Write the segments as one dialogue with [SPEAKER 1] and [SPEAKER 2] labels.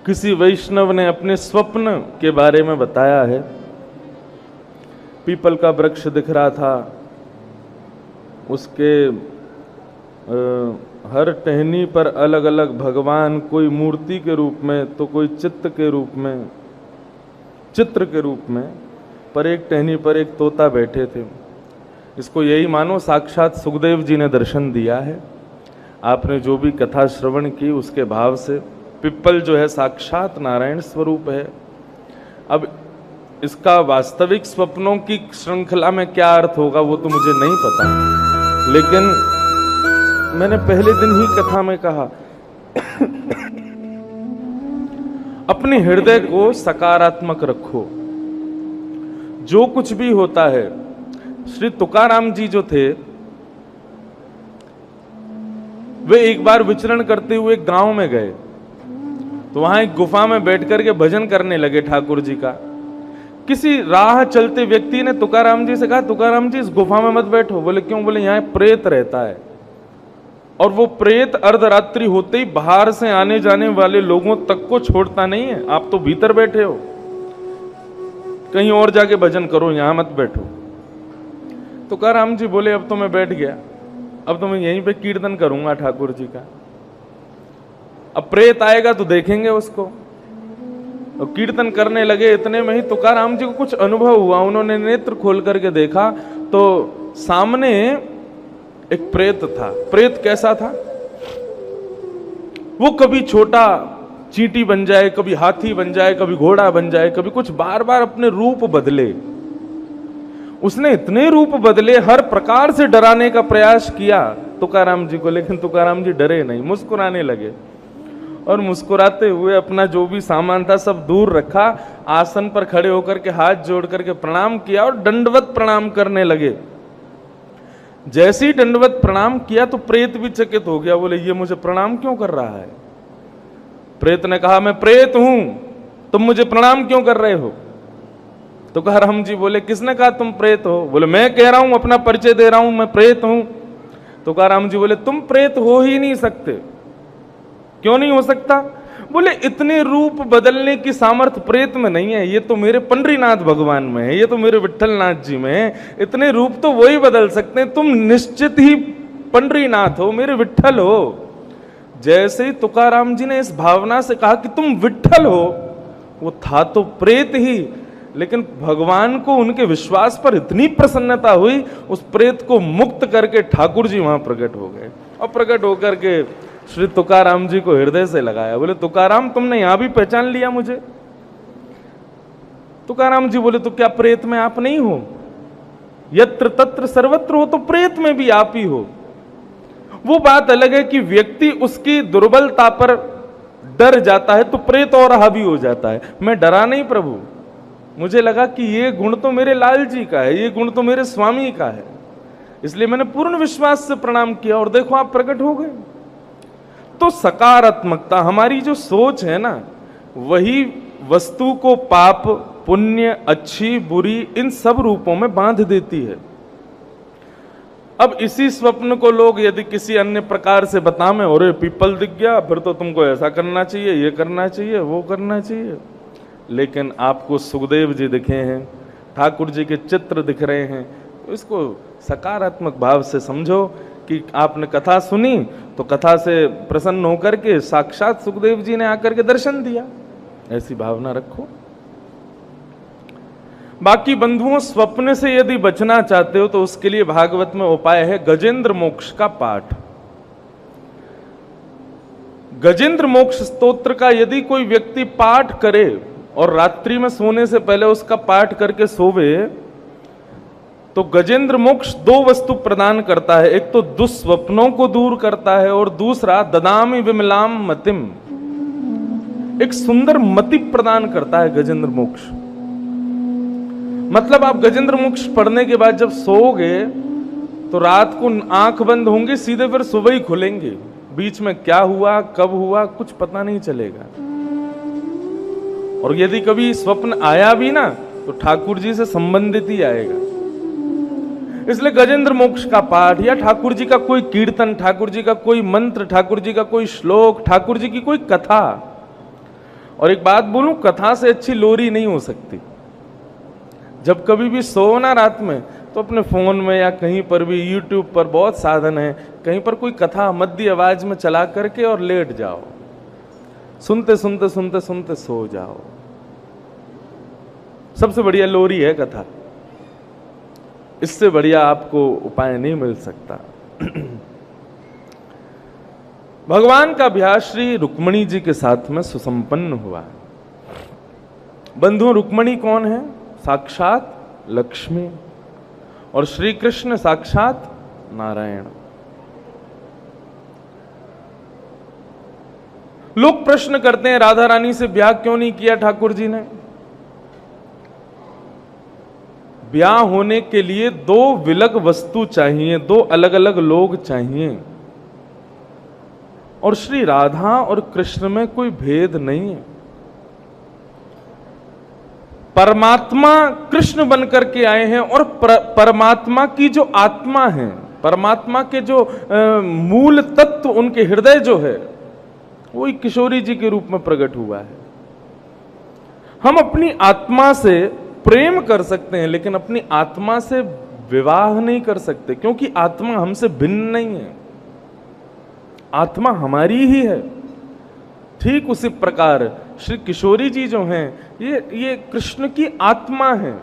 [SPEAKER 1] किसी वैष्णव ने अपने स्वप्न के बारे में बताया है। पीपल का वृक्ष दिख रहा था, उसके हर टहनी पर अलग अलग भगवान, कोई मूर्ति के रूप में तो कोई चित्र के रूप में, पर एक टहनी पर एक तोता बैठे थे। इसको यही मानो साक्षात सुखदेव जी ने दर्शन दिया है। आपने जो भी कथा श्रवण की उसके भाव से पिप्पल जो है साक्षात नारायण स्वरूप है। अब इसका वास्तविक स्वप्नों की श्रृंखला में क्या अर्थ होगा वो तो मुझे नहीं पता, लेकिन मैंने पहले दिन ही कथा में कहा अपने हृदय को सकारात्मक रखो। जो कुछ भी होता है, श्री तुकाराम जी जो थे वे एक बार विचरण करते हुए गांव में गए, तो वहां एक गुफा में बैठ करके भजन करने लगे ठाकुर जी का। किसी राह चलते व्यक्ति ने तुकाराम जी से कहा, तुकाराम जी इस गुफा में मत बैठो। बोले क्यों? बोले यहाँ प्रेत रहता है, और वो प्रेत अर्धरात्रि होते ही बाहर से आने जाने वाले लोगों तक को छोड़ता नहीं है। आप तो भीतर बैठे हो, कहीं और जाके भजन करो, यहां मत बैठो। तुकाराम जी बोले अब तो मैं बैठ गया, अब तो मैं यहीं पे कीर्तन करूंगा ठाकुर जी का। अब प्रेत आएगा तो देखेंगे उसको। तो कीर्तन करने लगे। इतने में ही तुकाराम जी को कुछ अनुभव हुआ। उन्होंने नेत्र खोल करके देखा तो सामने एक प्रेत था। प्रेत कैसा था? वो कभी छोटा चींटी बन जाए, कभी हाथी बन जाए, कभी घोड़ा बन जाए, कभी कुछ, बार बार अपने रूप बदले। उसने इतने रूप बदले, हर प्रकार से डराने का प्रयास किया तुकाराम जी को, लेकिन तुकाराम जी डरे नहीं, मुस्कुराने लगे। और मुस्कुराते हुए अपना जो भी सामान था सब दूर रखा, आसन पर खड़े होकर के हाथ जोड़ करके प्रणाम किया और दंडवत प्रणाम करने लगे। जैसे ही दंडवत प्रणाम किया तो प्रेत भी चकित हो गया। बोले ये मुझे प्रणाम क्यों कर रहा है? प्रेत ने कहा मैं प्रेत हूं, तुम मुझे प्रणाम क्यों कर रहे हो? तुकाराम जी बोले किसने कहा तुम प्रेत हो? बोले मैं कह रहा हूं, अपना परिचय दे रहा हूं, मैं प्रेत हूं। तुकाराम जी बोले तुम प्रेत हो ही नहीं सकते। क्यों नहीं हो सकता? बोले इतने रूप बदलने की सामर्थ्य प्रेत में नहीं है, ये तो मेरे पंडरीनाथ भगवान में है, ये तो मेरे विट्ठलनाथ जी में है। इतने रूप तो वही बदल सकते हैं, तुम निश्चित ही पंडरीनाथ हो, मेरे विट्ठल हो। जैसे ही तुकाराम जी ने इस भावना से कहा कि तुम विट्ठल हो, वो था तो प्रेत ही, लेकिन भगवान को उनके विश्वास पर इतनी प्रसन्नता हुई, उस प्रेत को मुक्त करके ठाकुर जी वहां प्रकट हो गए। और प्रकट होकर के श्री तुकाराम जी को हृदय से लगाया। बोले तुकाराम तुमने यहां भी पहचान लिया मुझे? तुकाराम जी बोले तो क्या प्रेत में आप नहीं हो? यत्र तत्र सर्वत्र हो, तो प्रेत में भी आप ही हो। वो बात अलग है कि व्यक्ति उसकी दुर्बलता पर डर जाता है तो प्रेत और हावी हो जाता है। मैं डरा नहीं प्रभु, मुझे लगा कि ये गुण तो मेरे लाल जी का है, ये गुण तो मेरे स्वामी का है, इसलिए मैंने पूर्ण विश्वास से प्रणाम किया और देखो आप प्रकट हो गए। तो सकारात्मकता, हमारी जो सोच है ना, वही वस्तु को पाप, पुण्य, अच्छी, बुरी, इन सब रूपों में बांध देती है। अब इसी स्वप्न को लोग यदि किसी अन्य प्रकार से बता में, अरे पीपल दिख गया, फिर तो तुमको ऐसा करना चाहिए, ये करना चाहिए, वो करना चाहिए। लेकिन आपको सुखदेव जी दिखे हैं, ठाकुर जी के चित्र दिख रहे हैं, तो इसको सकारात्मक भाव से समझो कि आपने कथा सुनी तो कथा से प्रसन्न होकर के साक्षात सुखदेव जी ने आकर के दर्शन दिया, ऐसी भावना रखो। बाकी बंधुओं, स्वप्न से यदि बचना चाहते हो तो उसके लिए भागवत में उपाय है गजेंद्र मोक्ष का पाठ। गजेंद्र मोक्ष स्तोत्र का यदि कोई व्यक्ति पाठ करे और रात्रि में सोने से पहले उसका पाठ करके सोवे, तो गजेंद्र मोक्ष दो वस्तु प्रदान करता है। एक तो दुस्वप्नों को दूर करता है और दूसरा ददामि विमलाम मतिम, एक सुंदर मति प्रदान करता है गजेंद्र मोक्ष। मतलब आप गजेंद्र मोक्ष पढ़ने के बाद जब सोओगे तो रात को आंख बंद होंगी, सीधे फिर सुबह ही खुलेंगे। बीच में क्या हुआ, कब हुआ, कुछ पता नहीं चलेगा। और यदि कभी स्वप्न आया भी ना तो ठाकुर जी से संबंधित ही आएगा। इसलिए गजेंद्र मोक्ष का पाठ या ठाकुर जी का कोई कीर्तन, ठाकुर जी का कोई मंत्र, ठाकुर जी का कोई श्लोक, ठाकुर जी की कोई कथा, और एक बात बोलूं, कथा से अच्छी लोरी नहीं हो सकती। जब कभी भी सो ना रात में, तो अपने फोन में या कहीं पर भी, यूट्यूब पर बहुत साधन है, कहीं पर कोई कथा मध्य आवाज में चला करके और लेट जाओ, सुनते सुनते सुनते सुनते सो जाओ। सबसे बढ़िया लोरी है कथा, इससे बढ़िया आपको उपाय नहीं मिल सकता। भगवान का ब्याह श्री रुक्मणी जी के साथ में सुसंपन्न हुआ। बंधु, रुक्मणी कौन है? साक्षात लक्ष्मी, और श्री कृष्ण साक्षात नारायण। लोग प्रश्न करते हैं, राधा रानी से ब्याह क्यों नहीं किया ठाकुर जी ने? ब्याह होने के लिए दो विलग वस्तु चाहिए, दो अलग अलग लोग चाहिए, और श्री राधा और कृष्ण में कोई भेद नहीं है। परमात्मा कृष्ण बनकर के आए हैं, और परमात्मा की जो आत्मा है, परमात्मा के जो मूल तत्व, उनके हृदय जो है, वो किशोरी जी के रूप में प्रकट हुआ है। हम अपनी आत्मा से प्रेम कर सकते हैं, लेकिन अपनी आत्मा से विवाह नहीं कर सकते, क्योंकि आत्मा हमसे भिन्न नहीं है, आत्मा हमारी ही है। ठीक उसी प्रकार श्री किशोरी जी जो हैं, ये कृष्ण की आत्मा है।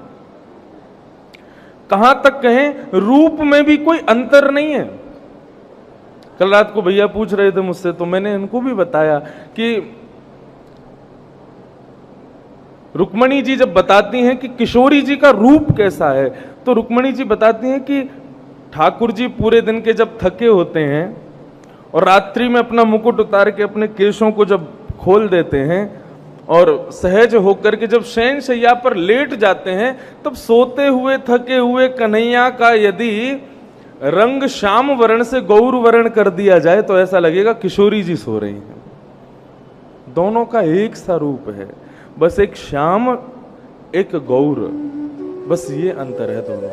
[SPEAKER 1] कहां तक कहें, रूप में भी कोई अंतर नहीं है। कल रात को भैया पूछ रहे थे मुझसे, तो मैंने इनको भी बताया कि रुक्मणी जी जब बताती हैं कि किशोरी जी का रूप कैसा है, तो रुक्मणी जी बताती हैं कि ठाकुर जी पूरे दिन के जब थके होते हैं और रात्रि में अपना मुकुट उतार के अपने केशों को जब खोल देते हैं और सहज होकर के जब शयन शैया पर लेट जाते हैं, तब सोते हुए थके हुए कन्हैया का यदि रंग श्याम वर्ण से गौर वर्ण कर दिया जाए, तो ऐसा लगेगा किशोरी जी सो रही हैं। दोनों का एक सा रूप है, बस एक श्याम एक गौर, बस ये अंतर है दोनों।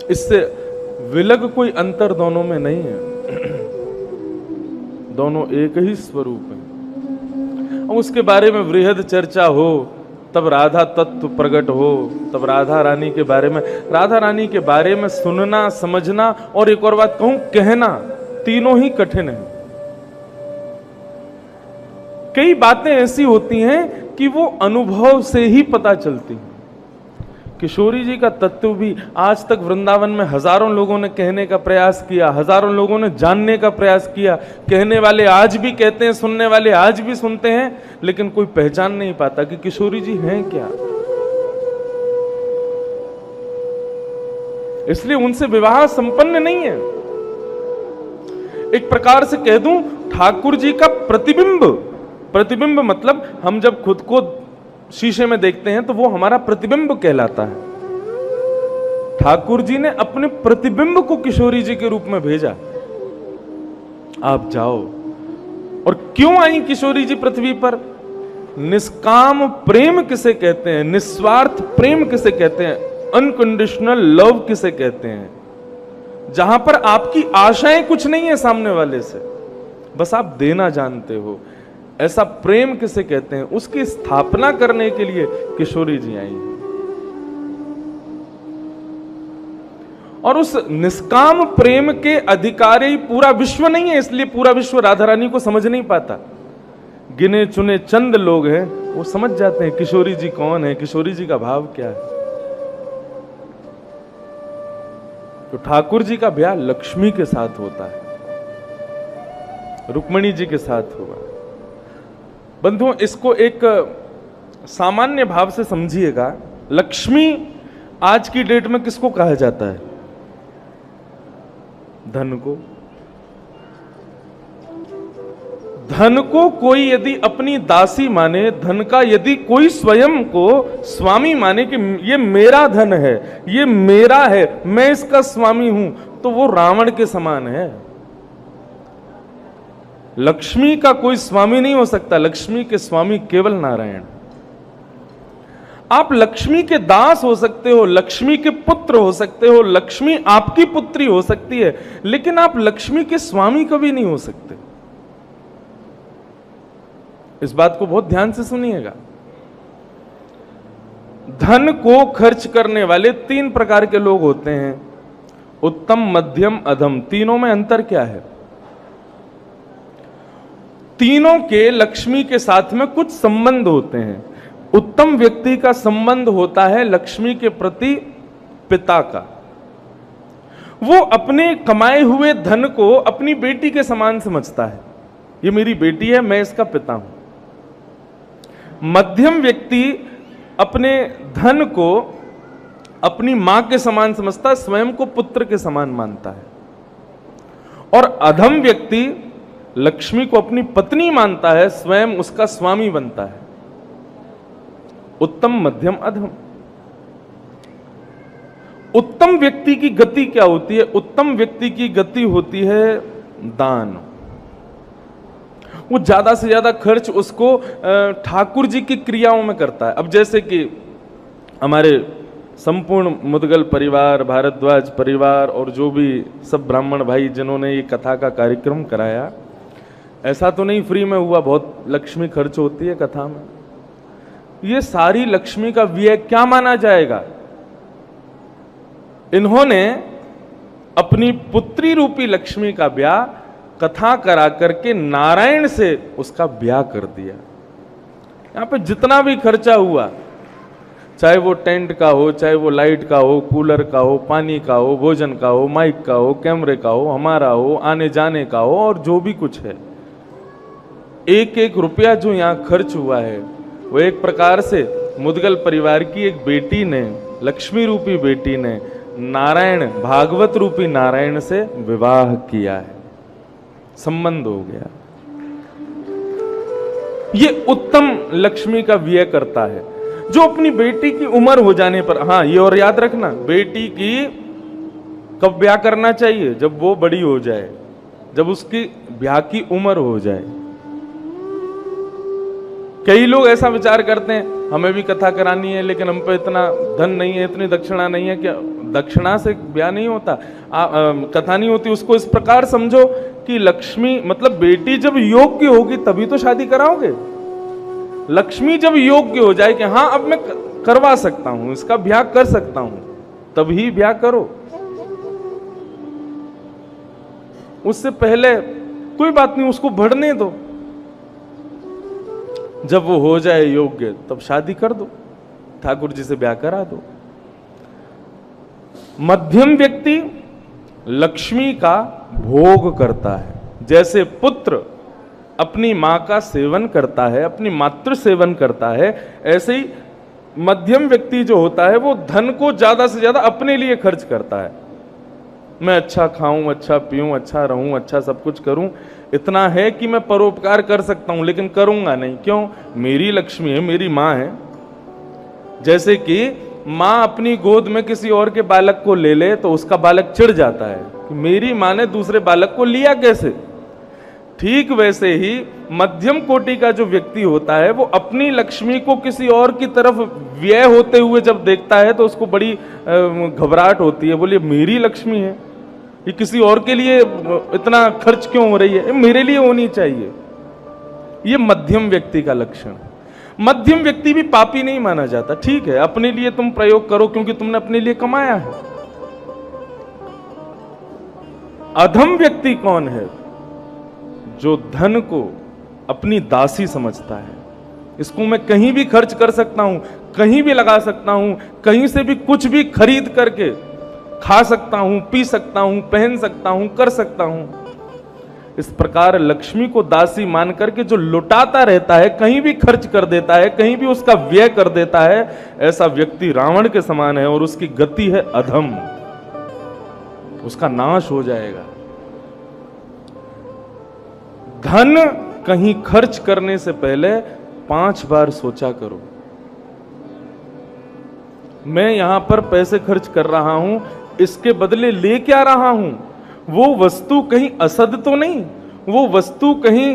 [SPEAKER 1] इससे विलग कोई अंतर दोनों में नहीं है, दोनों एक ही स्वरूप है। और उसके बारे में वृहद चर्चा हो, तब राधा तत्व प्रकट हो, तब राधा रानी के बारे में सुनना, समझना, और एक और बात कहूं, कहना, तीनों ही कठिन है। कई बातें ऐसी होती हैं कि वो अनुभव से ही पता चलती हैं। किशोरी जी का तत्व भी आज तक वृंदावन में हजारों लोगों ने कहने का प्रयास किया, हजारों लोगों ने जानने का प्रयास किया। कहने वाले आज भी कहते हैं, सुनने वाले आज भी सुनते हैं, लेकिन कोई पहचान नहीं पाता कि किशोरी जी हैं क्या। इसलिए उनसे विवाह संपन्न नहीं है। एक प्रकार से कह दूं, ठाकुर जी का प्रतिबिंब मतलब हम जब खुद को शीशे में देखते हैं तो वो हमारा प्रतिबिंब कहलाता है। ठाकुर जी ने अपने प्रतिबिंब को किशोरी जी के रूप में भेजा, आप जाओ। और क्यों आई किशोरी जी पृथ्वी पर? निष्काम प्रेम किसे कहते हैं, निस्वार्थ प्रेम किसे कहते हैं, अनकंडीशनल लव किसे कहते हैं, जहां पर आपकी आशाएं कुछ नहीं है सामने वाले से, बस आप देना जानते हो, ऐसा प्रेम किसे कहते हैं, उसकी स्थापना करने के लिए किशोरी जी आई। और उस निष्काम प्रेम के अधिकारी पूरा विश्व नहीं है, इसलिए पूरा विश्व राधा रानी को समझ नहीं पाता। गिने चुने चंद लोग हैं, वो समझ जाते हैं किशोरी जी कौन है, किशोरी जी का भाव क्या है। तो ठाकुर जी का ब्याह लक्ष्मी के साथ होता है, रुक्मणी जी के साथ हुआ। बंधुओं, इसको एक सामान्य भाव से समझिएगा। लक्ष्मी आज की डेट में किसको कहा जाता है? धन को। धन को कोई यदि अपनी दासी माने, धन का यदि कोई स्वयं को स्वामी माने कि ये मेरा धन है, ये मेरा है, मैं इसका स्वामी हूं, तो वो रावण के समान है। लक्ष्मी का कोई स्वामी नहीं हो सकता, लक्ष्मी के स्वामी केवल नारायण। आप लक्ष्मी के दास हो सकते हो, लक्ष्मी के पुत्र हो सकते हो, लक्ष्मी आपकी पुत्री हो सकती है, लेकिन आप लक्ष्मी के स्वामी कभी नहीं हो सकते। इस बात को बहुत ध्यान से सुनिएगा। धन को खर्च करने वाले 3 प्रकार के लोग होते हैं, उत्तम, मध्यम, अधम। तीनों में अंतर क्या है? तीनों के लक्ष्मी के साथ में कुछ संबंध होते हैं। उत्तम व्यक्ति का संबंध होता है लक्ष्मी के प्रति पिता का। वो अपने कमाए हुए धन को अपनी बेटी के समान समझता है, ये मेरी बेटी है, मैं इसका पिता हूं। मध्यम व्यक्ति अपने धन को अपनी मां के समान समझता है, स्वयं को पुत्र के समान मानता है। और अधम व्यक्ति लक्ष्मी को अपनी पत्नी मानता है, स्वयं उसका स्वामी बनता है। उत्तम, मध्यम, अधम। उत्तम व्यक्ति की गति क्या होती है? उत्तम व्यक्ति की गति होती है दान। वो ज्यादा से ज्यादा खर्च उसको ठाकुर जी की क्रियाओं में करता है। अब जैसे कि हमारे संपूर्ण मुदगल परिवार, भारद्वाज परिवार और जो भी सब ब्राह्मण भाई जिन्होंने ये कथा का कार्यक्रम कराया, ऐसा तो नहीं फ्री में हुआ, बहुत लक्ष्मी खर्च होती है कथा में। ये सारी लक्ष्मी का व्यय क्या माना जाएगा? इन्होंने अपनी पुत्री रूपी लक्ष्मी का ब्याह कथा करा करके नारायण से उसका ब्याह कर दिया। यहां पे जितना भी खर्चा हुआ, चाहे वो टेंट का हो, चाहे वो लाइट का हो, कूलर का हो, पानी का हो, भोजन का हो, माइक का हो, कैमरे का हो, हमारा हो, आने जाने का हो, और जो भी कुछ है, एक एक रुपया जो यहां खर्च हुआ है वो एक प्रकार से मुदगल परिवार की एक बेटी ने, लक्ष्मी रूपी बेटी ने नारायण, भागवत रूपी नारायण से विवाह किया है, संबंध हो गया। ये उत्तम लक्ष्मी का व्यय करता है, जो अपनी बेटी की उम्र हो जाने पर, हाँ ये और याद रखना, बेटी की कब ब्याह करना चाहिए? जब वो बड़ी हो जाए, जब उसकी ब्याह की उम्र हो जाए। कई लोग ऐसा विचार करते हैं हमें भी कथा करानी है, लेकिन हम पे इतना धन नहीं है, इतनी दक्षिणा नहीं है। क्या दक्षिणा से ब्याह नहीं होता, कथा नहीं होती? उसको इस प्रकार समझो कि लक्ष्मी मतलब बेटी जब योग्य होगी तभी तो शादी कराओगे। लक्ष्मी जब योग्य हो जाए कि हाँ अब मैं करवा सकता हूं, इसका ब्याह कर सकता हूं, तभी ब्याह करो। उससे पहले कोई बात नहीं, उसको बढ़ने दो। जब वो हो जाए योग्य तब शादी कर दो, ठाकुर जी से ब्याह करा दो। मध्यम व्यक्ति लक्ष्मी का भोग करता है। जैसे पुत्र अपनी मां का सेवन करता है, अपनी मातृ सेवन करता है, ऐसे ही मध्यम व्यक्ति जो होता है वो धन को ज्यादा से ज्यादा अपने लिए खर्च करता है। मैं अच्छा खाऊं, अच्छा पीऊं, अच्छा रहूं, अच्छा सब कुछ करूं, इतना है कि मैं परोपकार कर सकता हूं, लेकिन करूंगा नहीं। क्यों? मेरी लक्ष्मी है, मेरी मां है। जैसे कि मां अपनी गोद में किसी और के बालक को ले ले तो उसका बालक चिढ़ जाता है कि मेरी मां ने दूसरे बालक को लिया कैसे। ठीक वैसे ही मध्यम कोटि का जो व्यक्ति होता है वो अपनी लक्ष्मी को किसी और की तरफ व्यय होते हुए जब देखता है तो उसको बड़ी घबराहट होती है। बोलिए मेरी लक्ष्मी है, ये किसी और के लिए इतना खर्च क्यों हो रही है, मेरे लिए होनी चाहिए। ये मध्यम व्यक्ति का लक्षण। मध्यम व्यक्ति भी पापी नहीं माना जाता। ठीक है, अपने लिए तुम प्रयोग करो क्योंकि तुमने अपने लिए कमाया है। अधम व्यक्ति कौन है? जो धन को अपनी दासी समझता है। इसको मैं कहीं भी खर्च कर सकता हूं, कहीं भी लगा सकता हूं, कहीं से भी कुछ भी खरीद करके खा सकता हूं, पी सकता हूं, पहन सकता हूं, कर सकता हूं। इस प्रकार लक्ष्मी को दासी मान करके जो लुटाता रहता है, कहीं भी खर्च कर देता है, कहीं भी उसका व्यय कर देता है, ऐसा व्यक्ति रावण के समान है और उसकी गति है अधम। उसका नाश हो जाएगा। धन कहीं खर्च करने से पहले 5 बार सोचा करो। मैं यहां पर पैसे खर्च कर रहा हूं, इसके बदले ले क्या रहा हूं? वो वस्तु कहीं असद तो नहीं, वो वस्तु कहीं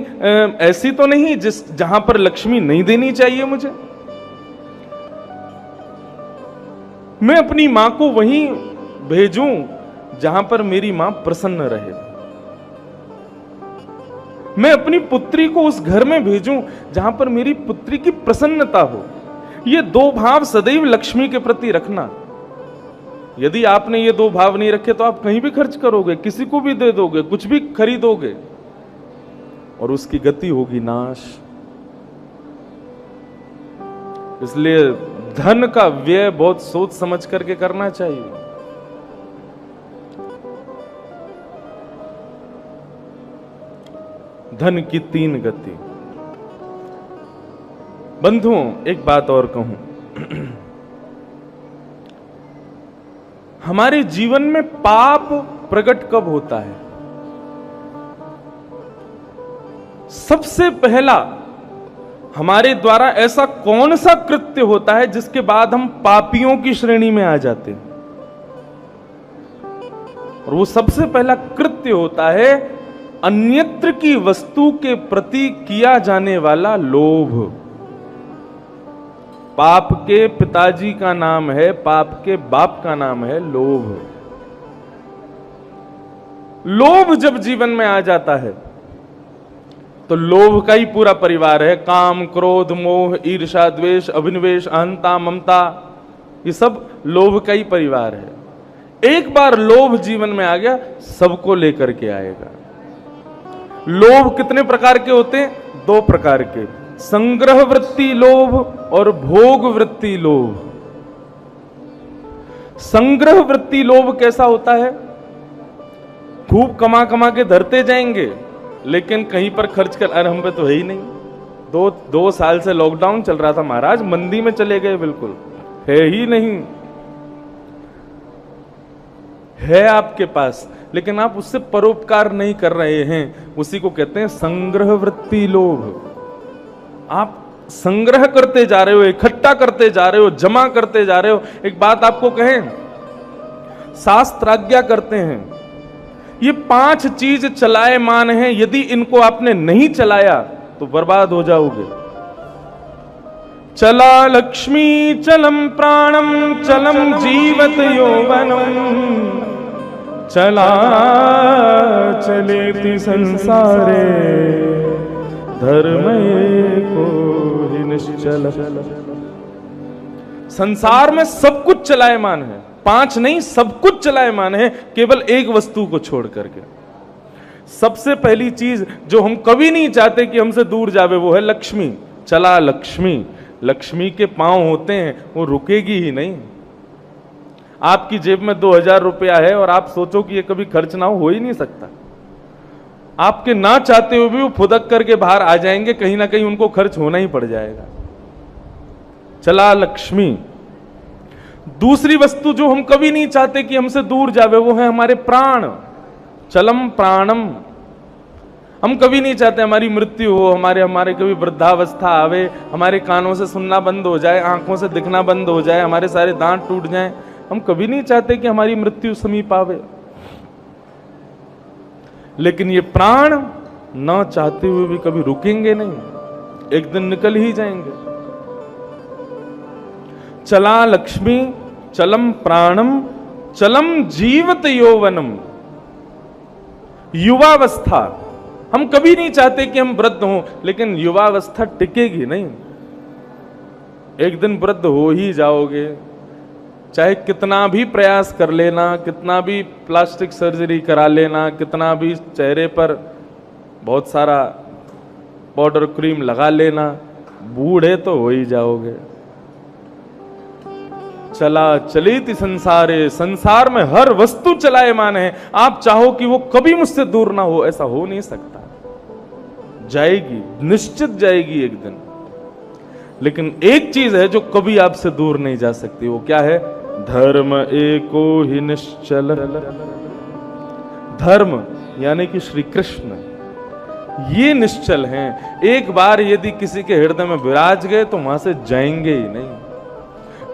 [SPEAKER 1] ऐसी तो नहीं जहां पर लक्ष्मी नहीं देनी चाहिए मुझे। मैं अपनी मां को वहीं भेजूं जहां पर मेरी मां प्रसन्न रहे। मैं अपनी पुत्री को उस घर में भेजूं जहां पर मेरी पुत्री की प्रसन्नता हो। ये दो भाव सदैव लक्ष्मी के प्रति रखना। यदि आपने ये दो भाव नहीं रखे तो आप कहीं भी खर्च करोगे, किसी को भी दे दोगे, कुछ भी खरीदोगे और उसकी गति होगी नाश। इसलिए धन का व्यय बहुत सोच समझ करके करना चाहिए। धन की तीन गति। बंधुओं, एक बात और कहूं, हमारे जीवन में पाप प्रकट कब होता है? सबसे पहला हमारे द्वारा ऐसा कौन सा कृत्य होता है जिसके बाद हम पापियों की श्रेणी में आ जाते हैं? और वो सबसे पहला कृत्य होता है अन्यत्र की वस्तु के प्रति किया जाने वाला लोभ। पाप के पिताजी का नाम है, पाप के बाप का नाम है लोभ। लोभ जब जीवन में आ जाता है तो लोभ का ही पूरा परिवार है। काम, क्रोध, मोह, ईर्ष्या, द्वेष, अभिनिवेश, अहंता, ममता, ये सब लोभ का ही परिवार है। एक बार लोभ जीवन में आ गया, सबको लेकर के आएगा। लोभ कितने प्रकार के होते हैं? दो प्रकार के, संग्रह वृत्ति लोभ और भोग वृत्ति लोभ। संग्रह वृत्ति लोभ कैसा होता है? खूब कमा कमा के धरते जाएंगे, लेकिन कहीं पर खर्च कर, अरे हम पे तो है ही नहीं। दो साल से लॉकडाउन चल रहा था महाराज, मंदी में चले गए, बिल्कुल है ही नहीं। है आपके पास, लेकिन आप उससे परोपकार नहीं कर रहे हैं। उसी को कहते हैं संग्रह वृत्ति लोभ। आप संग्रह करते जा रहे हो, इकट्ठा करते जा रहे हो, जमा करते जा रहे हो। एक बात आपको कहें, शास्त्र आज्ञा करते हैं ये 5 चीज चलायमान हैं, यदि इनको आपने नहीं चलाया तो बर्बाद हो जाओगे। चला लक्ष्मी चलम प्राणम चलम जीवत यौवनम चला चलेति संसारे धर्म को ही निश्चल। संसार में सब कुछ चलायमान है, 5 नहीं, सब कुछ चलायमान है, केवल एक वस्तु को छोड़ करके। सबसे पहली चीज जो हम कभी नहीं चाहते कि हमसे दूर जावे वो है लक्ष्मी। चला लक्ष्मी। लक्ष्मी के पांव होते हैं, वो रुकेगी ही नहीं। आपकी जेब में 2000 रुपया है और आप सोचो कि ये कभी खर्च ना हो ही नहीं सकता। आपके ना चाहते हुए भी वो फुदक करके बाहर आ जाएंगे, कहीं ना कहीं उनको खर्च होना ही पड़ जाएगा। चला लक्ष्मी। दूसरी वस्तु जो हम कभी नहीं चाहते कि हमसे दूर जावे वो है हमारे प्राण। चलम प्राणम। हम कभी नहीं चाहते हमारी मृत्यु हो, हमारे कभी वृद्धावस्था आवे, हमारे कानों से सुनना बंद हो जाए, आंखों से दिखना बंद हो जाए, हमारे सारे दांत टूट जाएं। हम कभी नहीं चाहते कि हमारी मृत्यु समीप आवे। लेकिन ये प्राण ना चाहते हुए भी कभी रुकेंगे नहीं, एक दिन निकल ही जाएंगे। चला लक्ष्मी चलम प्राणम चलम जीवत यौवनम। युवावस्था। हम कभी नहीं चाहते कि हम वृद्ध हों, लेकिन युवावस्था टिकेगी नहीं, एक दिन वृद्ध हो ही जाओगे। चाहे कितना भी प्रयास कर लेना, कितना भी प्लास्टिक सर्जरी करा लेना, कितना भी चेहरे पर बहुत सारा पाउडर क्रीम लगा लेना, बूढ़े तो हो ही जाओगे। चला चलेति संसारे। संसार में हर वस्तु चलायमान है। आप चाहो कि वो कभी मुझसे दूर ना हो, ऐसा हो नहीं सकता। जाएगी, निश्चित जाएगी एक दिन। लेकिन एक चीज है जो कभी आपसे दूर नहीं जा सकती, वो क्या है? धर्म एको ही निश्चल। धर्म यानी कि श्री कृष्ण, ये निश्चल हैं। एक बार यदि किसी के हृदय में विराज गए तो वहां से जाएंगे ही नहीं।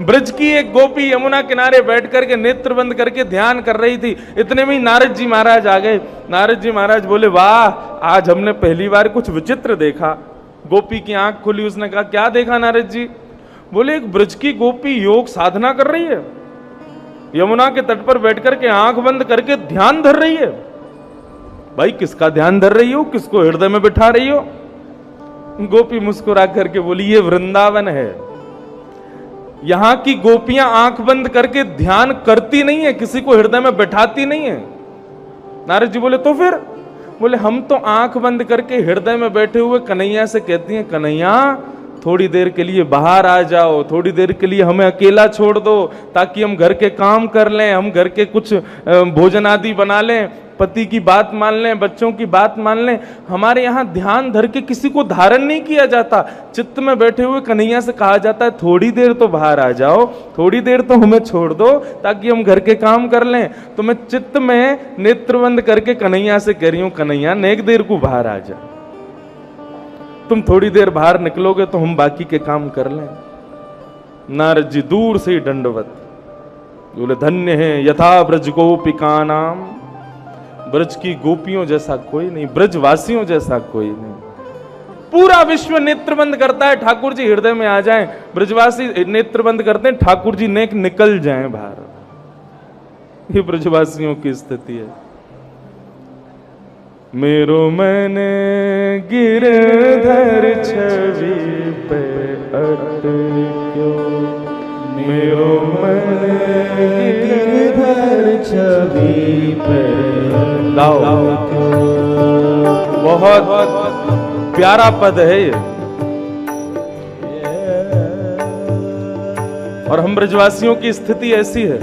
[SPEAKER 1] ब्रज की एक गोपी यमुना किनारे बैठ करके नेत्र बंद करके ध्यान कर रही थी। इतने में नारद जी महाराज आ गए। नारद जी महाराज बोले, वाह, आज हमने पहली बार कुछ विचित्र देखा। गोपी की आंख खुली, उसने कहा, क्या देखा नारद जी? बोले, एक ब्रज की गोपी योग साधना कर रही है, यमुना के तट पर बैठ करके आंख बंद करके ध्यान धर रही है। भाई किसका ध्यान धर रही हो, किसको हृदय में बिठा रही हो? गोपी मुस्कुरा करके बोली, ये वृंदावन है, यहां की गोपियां आंख बंद करके ध्यान करती नहीं है, किसी को हृदय में बैठाती नहीं है। नारद जी बोले, तो फिर? बोले, हम तो आंख बंद करके हृदय में बैठे हुए कन्हैया से कहती हैं, कन्हैया थोड़ी देर के लिए बाहर आ जाओ, थोड़ी देर के लिए हमें अकेला छोड़ दो, ताकि हम घर के काम कर लें, हम घर के कुछ भोजन आदि बना लें, पति की बात मान लें, बच्चों की बात मान लें। हमारे यहाँ ध्यान धर के किसी को धारण नहीं किया जाता। चित्त में बैठे हुए कन्हैया से कहा जाता है, थोड़ी देर तो बाहर आ जाओ, थोड़ी देर तो हमें छोड़ दो, ताकि हम घर के काम कर लें। तो मैं चित्त में नेत्र बंद करके कन्हैया से कह रही हूं, कन्हैया नेक देर को बाहर आ जा, तुम थोड़ी देर बाहर निकलोगे तो हम बाकी के काम कर लें। नारद जी दूर से ही दंडवत बोले, धन्य है यथा ब्रज गोपिका नाम, ब्रज की गोपियों जैसा कोई नहीं, ब्रजवासियों जैसा कोई नहीं। पूरा विश्व नेत्र बंद करता है, ठाकुर जी हृदय में आ जाएं, ब्रजवासी नेत्र बंद करते हैं, ठाकुर जी नेक निकल जाएं बाहर। ये ब्रजवासियों की स्थिति है। मेरो मन गिरधर छवि पे अटक्यो, मेरो मन गिरधर छवि पे अटक्यो। बहुत प्यारा पद है ये। और हम ब्रजवासियों की स्थिति ऐसी है,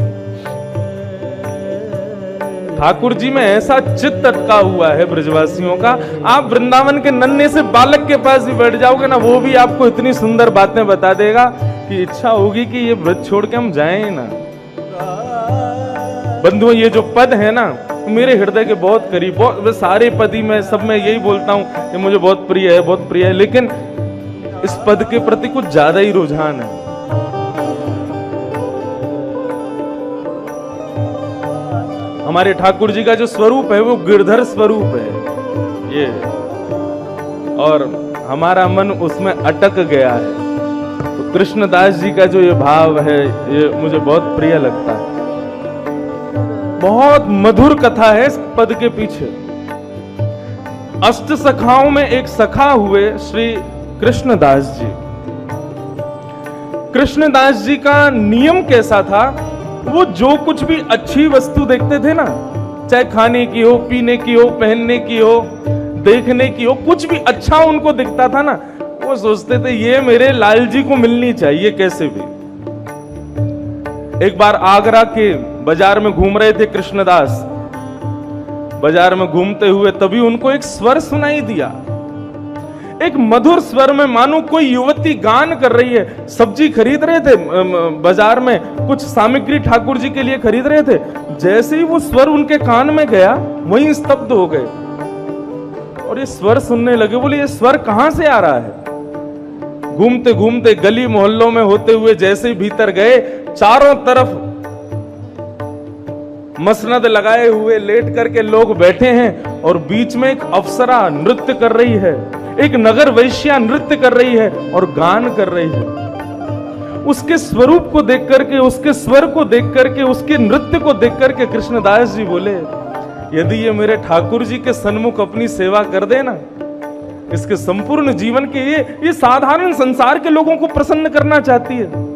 [SPEAKER 1] ठाकुर जी में ऐसा चित्त अटका हुआ है ब्रजवासियों का। आप वृंदावन के नन्हे से बालक के पास भी बैठ जाओगे ना, वो भी आपको इतनी सुंदर बातें बता देगा कि इच्छा होगी कि ये ब्रज छोड़ के हम जाएं ही ना। बंधुओं, ये जो पद है ना, मेरे हृदय के बहुत करीब, बहुत सारे पद ही मैं सब में यही बोलता हूं, ये मुझे बहुत प्रिय है, बहुत प्रिय है, लेकिन इस पद के प्रति कुछ ज्यादा ही रुझान है। हमारे ठाकुर जी का जो स्वरूप है वो गिरधर स्वरूप है ये, और हमारा मन उसमें अटक गया है। तो कृष्णदास जी का जो ये भाव है, ये मुझे बहुत प्रिय लगता है। बहुत मधुर कथा है इस पद के पीछे। अष्ट सखाओं में एक सखा हुए श्री कृष्णदास जी। कृष्णदास जी का नियम कैसा था, वो जो कुछ भी अच्छी वस्तु देखते थे ना, चाहे खाने की हो, पीने की हो, पहनने की हो, देखने की हो, कुछ भी अच्छा उनको दिखता था ना, वो सोचते थे ये मेरे लाल जी को मिलनी चाहिए कैसे भी। एक बार आगरा के बाजार में घूम रहे थे कृष्णदास, बाजार में घूमते हुए तभी उनको एक स्वर सुनाई दिया, एक मधुर स्वर में, मानो कोई युवती गान कर रही है। सब्जी खरीद रहे थे बाजार में, कुछ सामग्री ठाकुर जी के लिए खरीद रहे थे। जैसे ही वो स्वर उनके कान में गया, वहीं स्तब्ध हो गए और ये स्वर सुनने लगे। बोले, ये स्वर कहां से आ रहा है? घूमते घूमते गली मोहल्लों में होते हुए जैसे ही भीतर गए, चारों तरफ मसनद लगाए हुए लेट करके लोग बैठे हैं और बीच में एक अप्सरा नृत्य कर रही है, एक नगर वैश्या नृत्य कर रही है और गान कर रही है। उसके स्वरूप को देख करके, उसके स्वर को देख करके, उसके नृत्य को देख करके कृष्णदास जी बोले, यदि ये मेरे ठाकुर जी के सन्मुख अपनी सेवा कर दे ना, इसके संपूर्ण जीवन के ये साधारण संसार के लोगों को प्रसन्न करना चाहती है।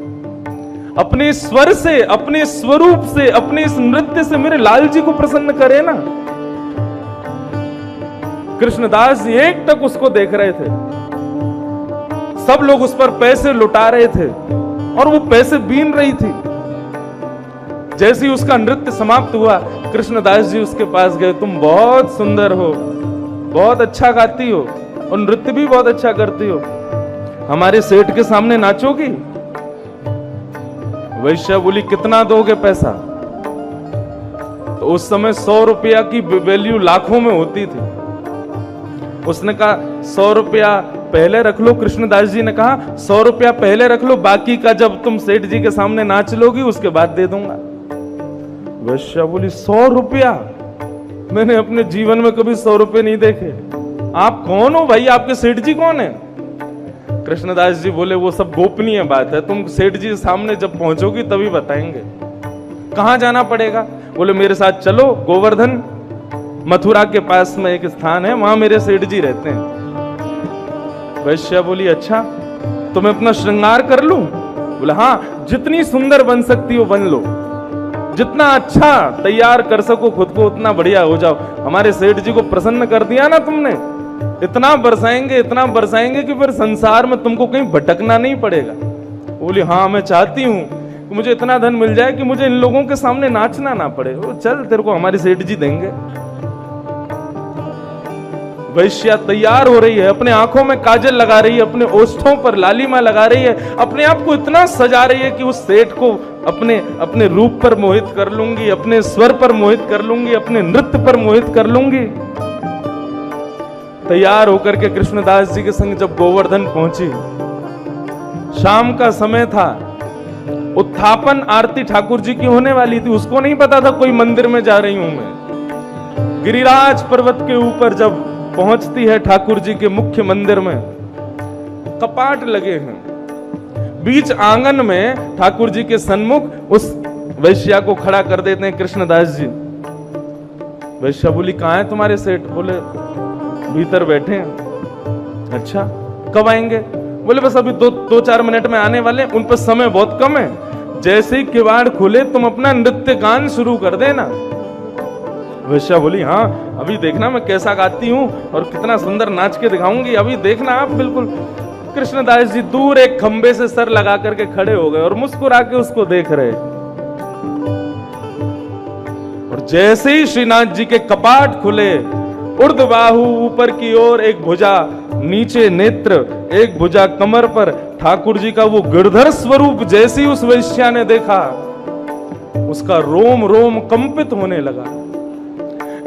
[SPEAKER 1] अपने स्वर से, अपने स्वरूप से, अपने इस नृत्य से मेरे लाल जी को प्रसन्न करे ना। कृष्णदास जी एक टक उसको देख रहे थे। सब लोग उस पर पैसे लुटा रहे थे और वो पैसे बीन रही थी। जैसे ही उसका नृत्य समाप्त हुआ, कृष्णदास जी उसके पास गए, तुम बहुत सुंदर हो, बहुत अच्छा गाती हो और नृत्य भी बहुत अच्छा करती हो, हमारे सेठ के सामने नाचोगी? वैश्या बोली, कितना दोगे पैसा? तो उस समय 100 रुपया की वैल्यू लाखों में होती थी। उसने कहा 100 रुपया पहले रख लो। कृष्णदास जी ने कहा 100 रुपया पहले रख लो, बाकी का जब तुम सेठ जी के सामने नाच लोगी उसके बाद दे दूंगा। वैश्या बोली, 100 रुपया? मैंने अपने जीवन में कभी 100 रुपये नहीं देखे। आप कौन हो भाई? आपके सेठ जी कौन है? कृष्णदास जी बोले, वो सब गोपनीय बात है, तुम सेठ जी के सामने जब पहुंचोगी तभी बताएंगे। कहां जाना पड़ेगा? बोले, मेरे साथ चलो गोवर्धन। मथुरा के पास में एक स्थान है, वहां मेरे सेठ जी रहते हैं। वैश्या बोली अच्छा तो मैं अपना श्रृंगार कर लूं? बोला हाँ, जितनी सुंदर बन सकती हो बन लो, जितना अच्छा तैयार कर सको खुद को उतना बढ़िया हो जाओ। हमारे सेठ जी को प्रसन्न कर दिया ना तुमने, इतना बरसाएंगे कि फिर संसार में तुमको कहीं भटकना नहीं पड़ेगा। बोली हाँ मैं चाहती हूँ कि मुझे इतना धन मिल जाए कि मुझे इन लोगों के सामने नाचना ना पड़े। वो चल तेरे को हमारे सेठ जी देंगे। वैश्या तैयार हो रही है, अपने आंखों में काजल लगा रही है, अपने ओष्ठों पर लालिमा लगा रही है, अपने आप को इतना सजा रही है कि उस सेठ को अपने रूप पर मोहित कर लूंगी, अपने स्वर पर मोहित कर लूंगी, अपने नृत्य पर मोहित कर लूंगी। तैयार होकर के कृष्णदास जी के संग जब गोवर्धन पहुंची, शाम का समय था, उत्थापन आरती ठाकुर जी की होने वाली थी। उसको नहीं पता था कोई मंदिर में जा रही हूं मैं। गिरिराज पर्वत के ऊपर जब पहुंचती है ठाकुर जी के मुख्य मंदिर में, कपाट लगे हैं, बीच आंगन में ठाकुर जी के सन्मुख उस वैश्या को खड़ा कर देते हैं कृष्णदास जी। वैश्या बोली कहां है तुम्हारे सेठ? बोले भीतर बैठे हैं। अच्छा कब आएंगे? बोले बस अभी दो चार मिनट में आने वाले, उन पर समय बहुत कम है। जैसे ही किवाड़ खुले तुम अपना नृत्य गान शुरू कर देना। वैश्या बोली हाँ अभी देखना मैं कैसा गाती हूँ और कितना सुंदर नाच के दिखाऊंगी, अभी देखना आप। बिल्कुल। कृष्णदास जी दूर एक खंबे से सर लगा करके खड़े हो गए और मुस्कुरा के उसको देख रहे। और जैसे ही श्रीनाथ जी के कपाट खुले, ऊर्ध्वबाहु ऊपर की ओर, एक भुजा नीचे नेत्र, एक भुजा कमर पर, ठाकुर जी का वो गिरधर स्वरूप जैसे ही उस वैश्या ने देखा, उसका रोम रोम कंपित होने लगा।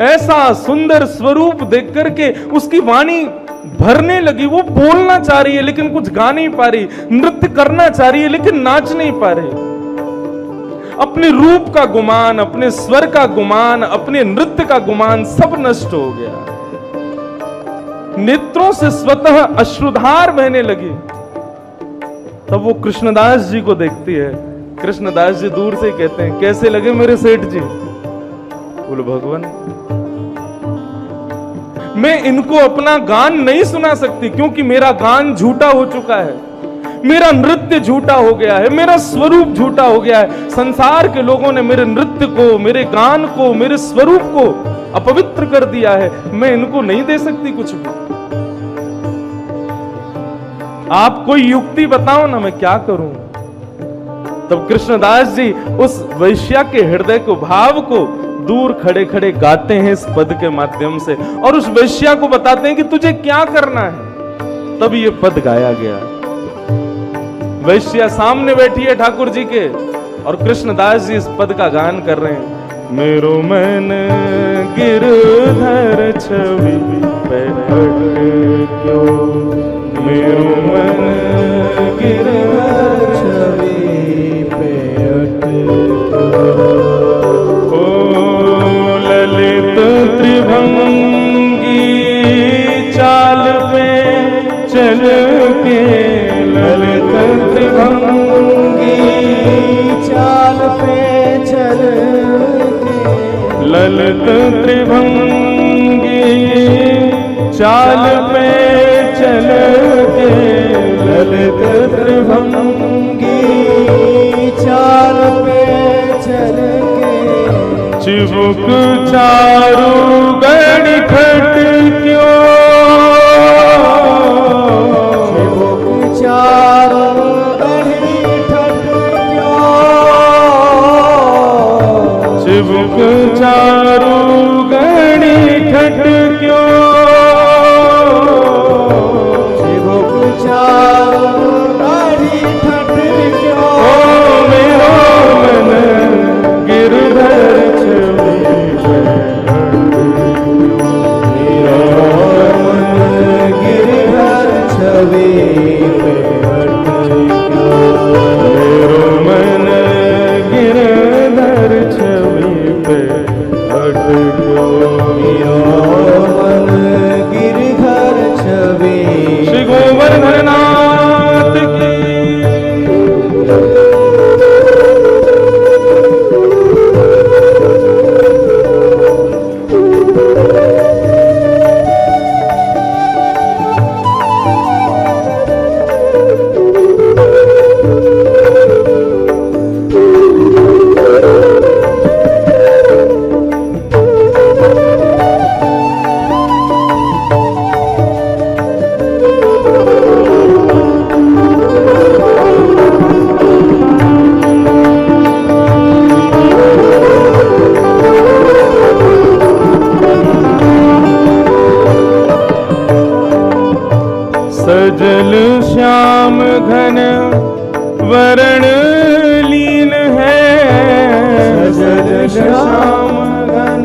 [SPEAKER 1] ऐसा सुंदर स्वरूप देख करके उसकी वाणी भरने लगी। वो बोलना चाह रही है लेकिन कुछ गा नहीं पा रही, नृत्य करना चाह रही है लेकिन नाच नहीं पा रही। अपने रूप का गुमान, अपने स्वर का गुमान, अपने नृत्य का गुमान सब नष्ट हो गया। नेत्रों से स्वतः अश्रुधार बहने लगी। तब वो कृष्णदास जी को देखती है। कृष्णदास जी दूर से कहते हैं कैसे लगे मेरे सेठ जी? बोलो भगवान मैं इनको अपना गान नहीं सुना सकती क्योंकि मेरा गान झूठा हो चुका है, मेरा नृत्य झूठा हो गया है, मेरा स्वरूप झूठा हो गया है। संसार के लोगों ने मेरे नृत्य को, मेरे गान को, मेरे स्वरूप को अपवित्र कर दिया है। मैं इनको नहीं दे सकती कुछ भी। आप कोई युक्ति बताओ ना, मैं क्या करूं? तब कृष्णदास जी उस वैश्या के हृदय को, भाव को दूर खड़े खड़े गाते हैं इस पद के माध्यम से, और उस वैश्या को बताते हैं कि तुझे क्या करना है। तब ये पद गाया गया। वैश्या सामने बैठी है ठाकुर जी के और कृष्णदास जी इस पद का गान कर रहे हैं। मेरो मन गिरधर छवि पे अटक्यो, मेरो मन गिरधर छवि पे अटक्यो। ओ ललित त्रिभंगी चाल पे चल के, ललित त्रिभंगी चाल पे चल के, ललित त्रिभंगी चाल पे चल के, ललित त्रिभंगी चाल पे चल के। चिबुक चारु गण खट क्यों, चिबुक चारु गणी ठट क्यों, चिबुक चारु गणी ठट क्यों। ओ मेरो मन गिरधर छवि पे अटक्यो, मेरो मन गिरधर छवि पे अटक्यो, मेरो मन गिरधर छवि पे अटक्यो, मेरो मन गिरधर छवि। श्री गोवर्धन नाथ की। श्याम घन वरण लीन है,
[SPEAKER 2] सजल श्याम घन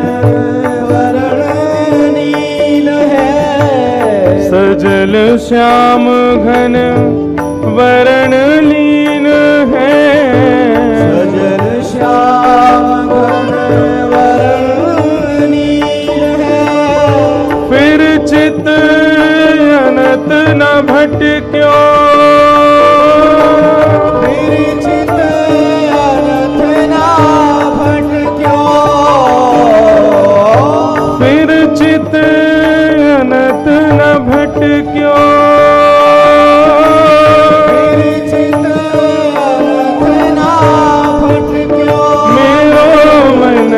[SPEAKER 2] वरण नील है,
[SPEAKER 1] सजल श्याम घन वरण लीन है,
[SPEAKER 2] सजल श्याम घन वरण नील है,
[SPEAKER 1] फिर चित अनत न भटक्यो,
[SPEAKER 2] फिर चित अनथ ना भटक्यो,
[SPEAKER 1] फिर चित अनत न भटक्यो,
[SPEAKER 2] फिर चित अनथ ना भटक्यो,
[SPEAKER 1] मेरो मन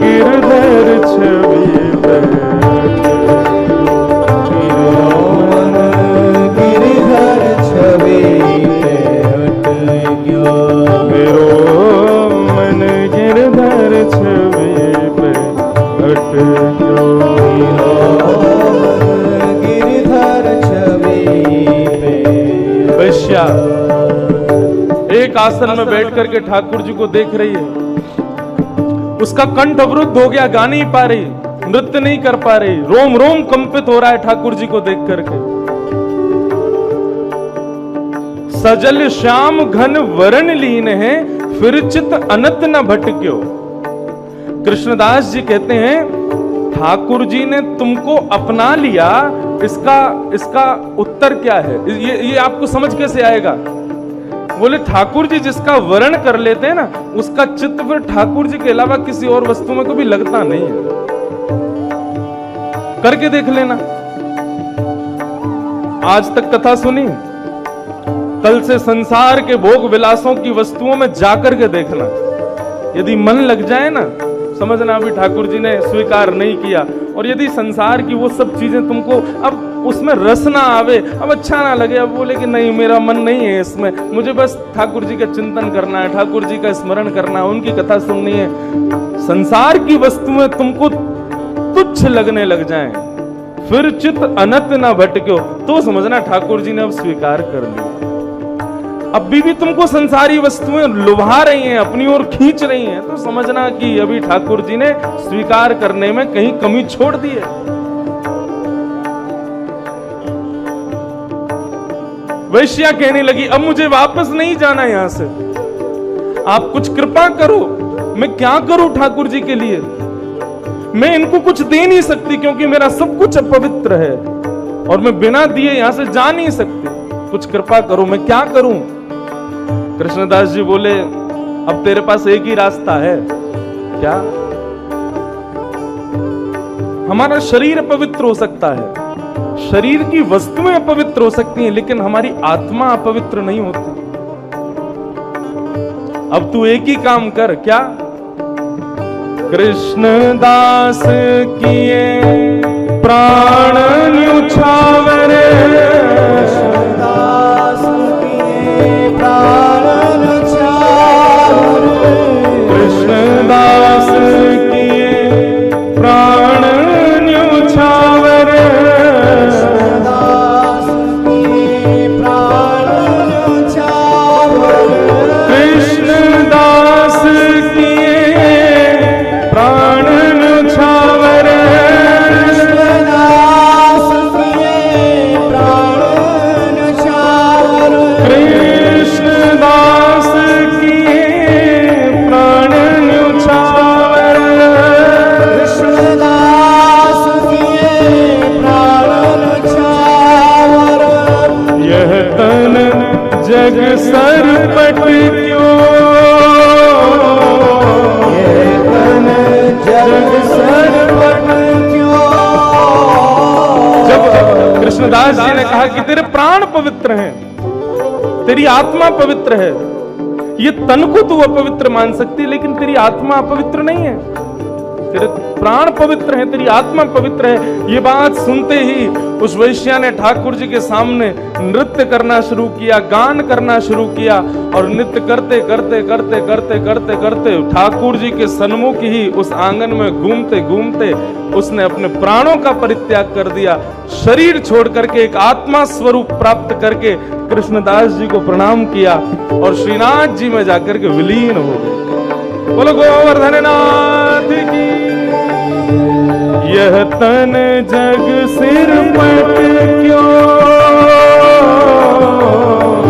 [SPEAKER 1] गिरधर छवि पर,
[SPEAKER 2] मन गिरधर छवि पे अटक्यो,
[SPEAKER 1] मेरो मन गिरधर छवि पे अटक्यो।
[SPEAKER 2] गिरधर छवि पे
[SPEAKER 1] वैश्या एक आसन में बैठ करके ठाकुर जी को देख रही है, उसका कंठ अवरुद्ध हो गया, गा नहीं पा रही, नृत्य नहीं कर पा रही, रोम रोम कंपित हो रहा है ठाकुर जी को देख करके। सजल श्याम घन वरण लीन है, फिर चित अनत न भटक्यो। कृष्णदास जी कहते हैं ठाकुर जी ने तुमको अपना लिया, इसका उत्तर क्या है? ये आपको समझ कैसे आएगा? बोले ठाकुर जी जिसका वर्ण कर लेते हैं ना, उसका चित्त फिर ठाकुर जी के अलावा किसी और वस्तु में कभी लगता नहीं है। करके देख लेना। आज तक कथा सुनी, कल से संसार के भोग विलासों की वस्तुओं में जाकर के देखना। यदि मन लग जाए ना, समझना अभी ठाकुर जी ने स्वीकार नहीं किया। और यदि संसार की वो सब चीजें तुमको अब उसमें रस ना आवे, अब अच्छा ना लगे, अब बोले कि नहीं मेरा मन नहीं है इसमें, मुझे बस ठाकुर जी का चिंतन करना है, ठाकुर जी का स्मरण करना है, उनकी कथा सुननी है, संसार की वस्तुएं तुमको तुच्छ लगने लग जाएं, फिर चित अनत ना भटक्यो, तो समझना ठाकुर जी ने अब स्वीकार कर लिया। अब भी तुमको संसारी वस्तुएं लुभा रही हैं, अपनी ओर खींच रही हैं, तो समझना कि अभी ठाकुर जी ने स्वीकार करने में कहीं कमी छोड़ दी है। वैश्या कहने लगी अब मुझे वापस नहीं जाना यहां से, आप कुछ कृपा करो, मैं क्या करूं ठाकुर जी के लिए, मैं इनको कुछ दे नहीं सकती क्योंकि मेरा सब कुछ अपवित्र है और मैं बिना दिए यहां से जा नहीं सकती, कुछ कृपा करो, मैं क्या करूं? कृष्णदास जी बोले अब तेरे पास एक ही रास्ता है। क्या? हमारा शरीर अपवित्र हो सकता है, शरीर की वस्तुएं अपवित्र हो सकती हैं, लेकिन हमारी आत्मा अपवित्र नहीं होती। अब तू एक ही काम कर। क्या? कृष्णदास किए प्राण न्युछावर,
[SPEAKER 2] कृष्णदास किए प्राण न्युछावर,
[SPEAKER 1] कृष्णदास किए प्राण न्युछावर,
[SPEAKER 2] कृष्णदास किए प्राण न्युछावर,
[SPEAKER 1] कृष्णदास किए प्राण न्युछावर,
[SPEAKER 2] कृष्णदास किए प्राण न्युछावर,
[SPEAKER 1] कृष्णदास किए प्राण न्युछावर,
[SPEAKER 2] कृष्णदास किए प्राण न्युछावर,
[SPEAKER 1] यह तन जग सरपट क्यों,
[SPEAKER 2] ये तन जग सरपट क्यों।
[SPEAKER 1] जब कृष्णदास जी ने कहा कि तेरे प्राण पवित्र हैं, तेरी आत्मा पवित्र है, ये तन को तू अपवित्र मान सकती, लेकिन तेरी आत्मा अपवित्र नहीं है, तेरे प्राण पवित्र हैं, तेरी आत्मा पवित्र है। ये बात सुनते ही उस वैश्या ने ठाकुर जी के सामने नृत्य करना शुरू किया, गान करना शुरू किया, और नृत्य करते करते करते करते करते करते ठाकुर जी के सन्मुख ही उस आंगन में घूमते घूमते उसने अपने प्राणों का परित्याग कर दिया। शरीर छोड़ करके एक आत्मा स्वरूप प्राप्त करके कृष्णदास जी को प्रणाम किया और श्रीनाथ जी में जाकर के विलीन हो गए। बोलो गोवर्धन नाथ की। यह तन जग सिर पट क्यों,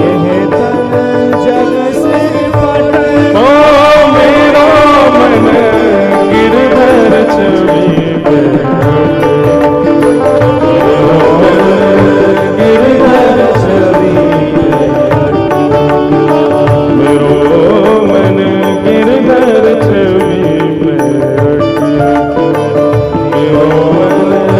[SPEAKER 2] यह तन जग सिर पट
[SPEAKER 1] ओ मेरा मन गिरधर छवि पे,
[SPEAKER 2] गिरधर छवि
[SPEAKER 1] मेरो मन गिरधर छवि पे, मेरो मन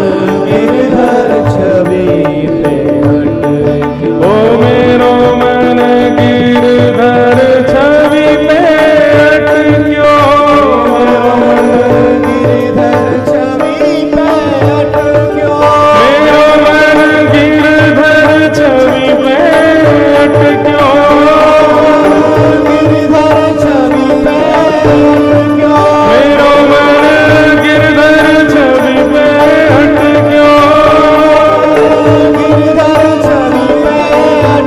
[SPEAKER 2] गिरधर छवि पे अटके।
[SPEAKER 1] ओ मेरो मन गिरधर छवि पे अटक्यो,
[SPEAKER 2] मेरो मन गिरधर छवि पे अटक्यो।
[SPEAKER 1] मेरो मन गिरधर छवि पे अटक्यो,
[SPEAKER 2] गिरधर छवि पे अटक्यो।
[SPEAKER 1] मेरो मन गिरधर छवि पे अटक्यो,
[SPEAKER 2] गिरधर छवि पे अटक्यो।
[SPEAKER 1] मेरो मन गिरधर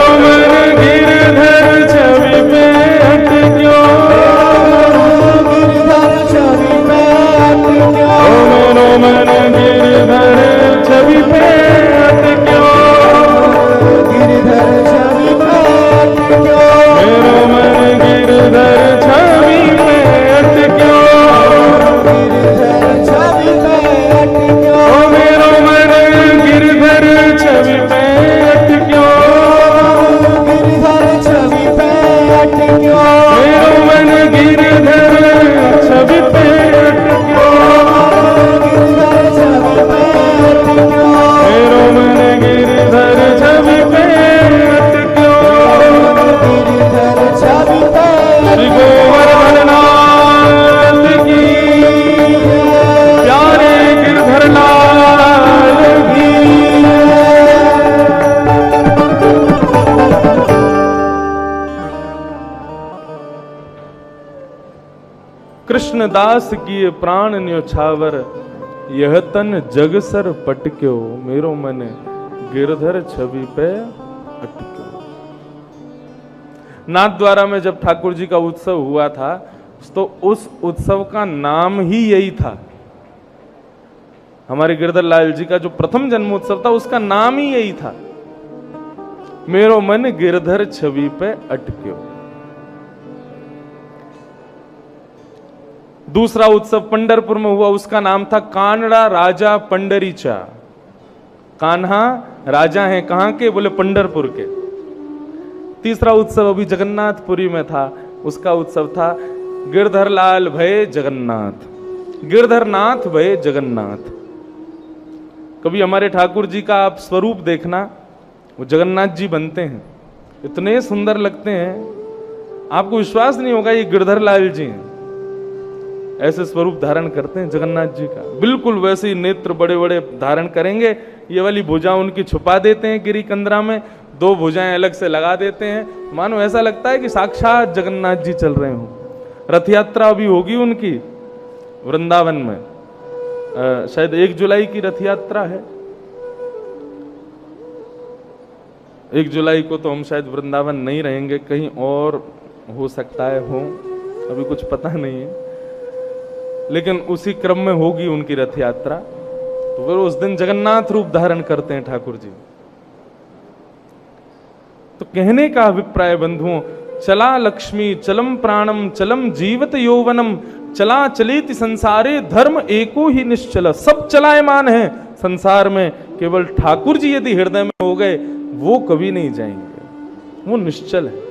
[SPEAKER 1] छवि पे अटक्यो,
[SPEAKER 2] गिरधर छवि पे अटक्यो।
[SPEAKER 1] ओ मेरो मन गिरधर छवि पे अटक्यो,
[SPEAKER 2] गिरधर छवि पे अटक्यो।
[SPEAKER 1] मेरो मन गिरधर छवि पे अटक्यो,
[SPEAKER 2] गिरधर छवि पे अटक्यो।
[SPEAKER 1] ओ मेरो मन गिरधर छवि पे अटक्यो,
[SPEAKER 2] गिरधर छवि पे अटक्यो।
[SPEAKER 1] मेरो मन गिरधर छवि पे अटक्यो,
[SPEAKER 2] गिरधर छवि पे अटक्यो।
[SPEAKER 1] मेरो मन गिरधर छवि पे अटक्यो।
[SPEAKER 2] गिरधर छवि पे
[SPEAKER 1] श्री गोवर्धन नाथ की, प्यारे गिरधर लाल की। कृष्णदास की प्राण न्योछावर, यह तन जग सर पटक्यो, मेरो मन गिरधर छवि पे अटक्यो। नाथ द्वारा में जब ठाकुर जी का उत्सव हुआ था तो उस उत्सव का नाम ही यही था। हमारे गिरधर लाल जी का जो प्रथम जन्मोत्सव था उसका नाम ही यही था, मेरो मन गिरधर छवि पे अटक्यो। दूसरा उत्सव पंढरपुर में हुआ, उसका नाम था कानड़ा राजा पंडरीचा। कान्हा राजा हैं कहां के? बोले पंढरपुर के। तीसरा उत्सव अभी जगन्नाथपुरी में था, उसका उत्सव था गिरधर लाल भय जगन्नाथ, गिरधरनाथ भय जगन्नाथ। कभी हमारे ठाकुर जी का आप स्वरूप देखना, वो जगन्नाथ जी बनते हैं, इतने सुंदर लगते हैं, आपको विश्वास नहीं होगा ये गिरधर लाल जी हैं। ऐसे स्वरूप धारण करते हैं जगन्नाथ जी का, बिल्कुल वैसे ही नेत्र बड़े बड़े धारण करेंगे। ये वाली भुजा उनकी छुपा देते हैं गिरी कंदरा में, दो भुजाएं अलग से लगा देते हैं, मानो ऐसा लगता है कि साक्षात जगन्नाथ जी चल रहे हों। रथ यात्रा अभी होगी उनकी वृंदावन में, शायद 1 जुलाई की रथ यात्रा है। 1 जुलाई को तो हम शायद वृंदावन नहीं रहेंगे, कहीं और हो सकता है हो, अभी कुछ पता नहीं है, लेकिन उसी क्रम में होगी उनकी रथ यात्रा। तो फिर उस दिन जगन्नाथ रूप धारण करते हैं ठाकुर जी। तो कहने का अभिप्राय बंधुओं, चला लक्ष्मी चलम प्राणम चलम जीवत यौवनम, चला चलेति संसारे धर्म एको ही निश्चल। सब चलायमान है संसार में, केवल ठाकुर जी यदि हृदय में हो गए वो कभी नहीं जाएंगे, वो निश्चल है।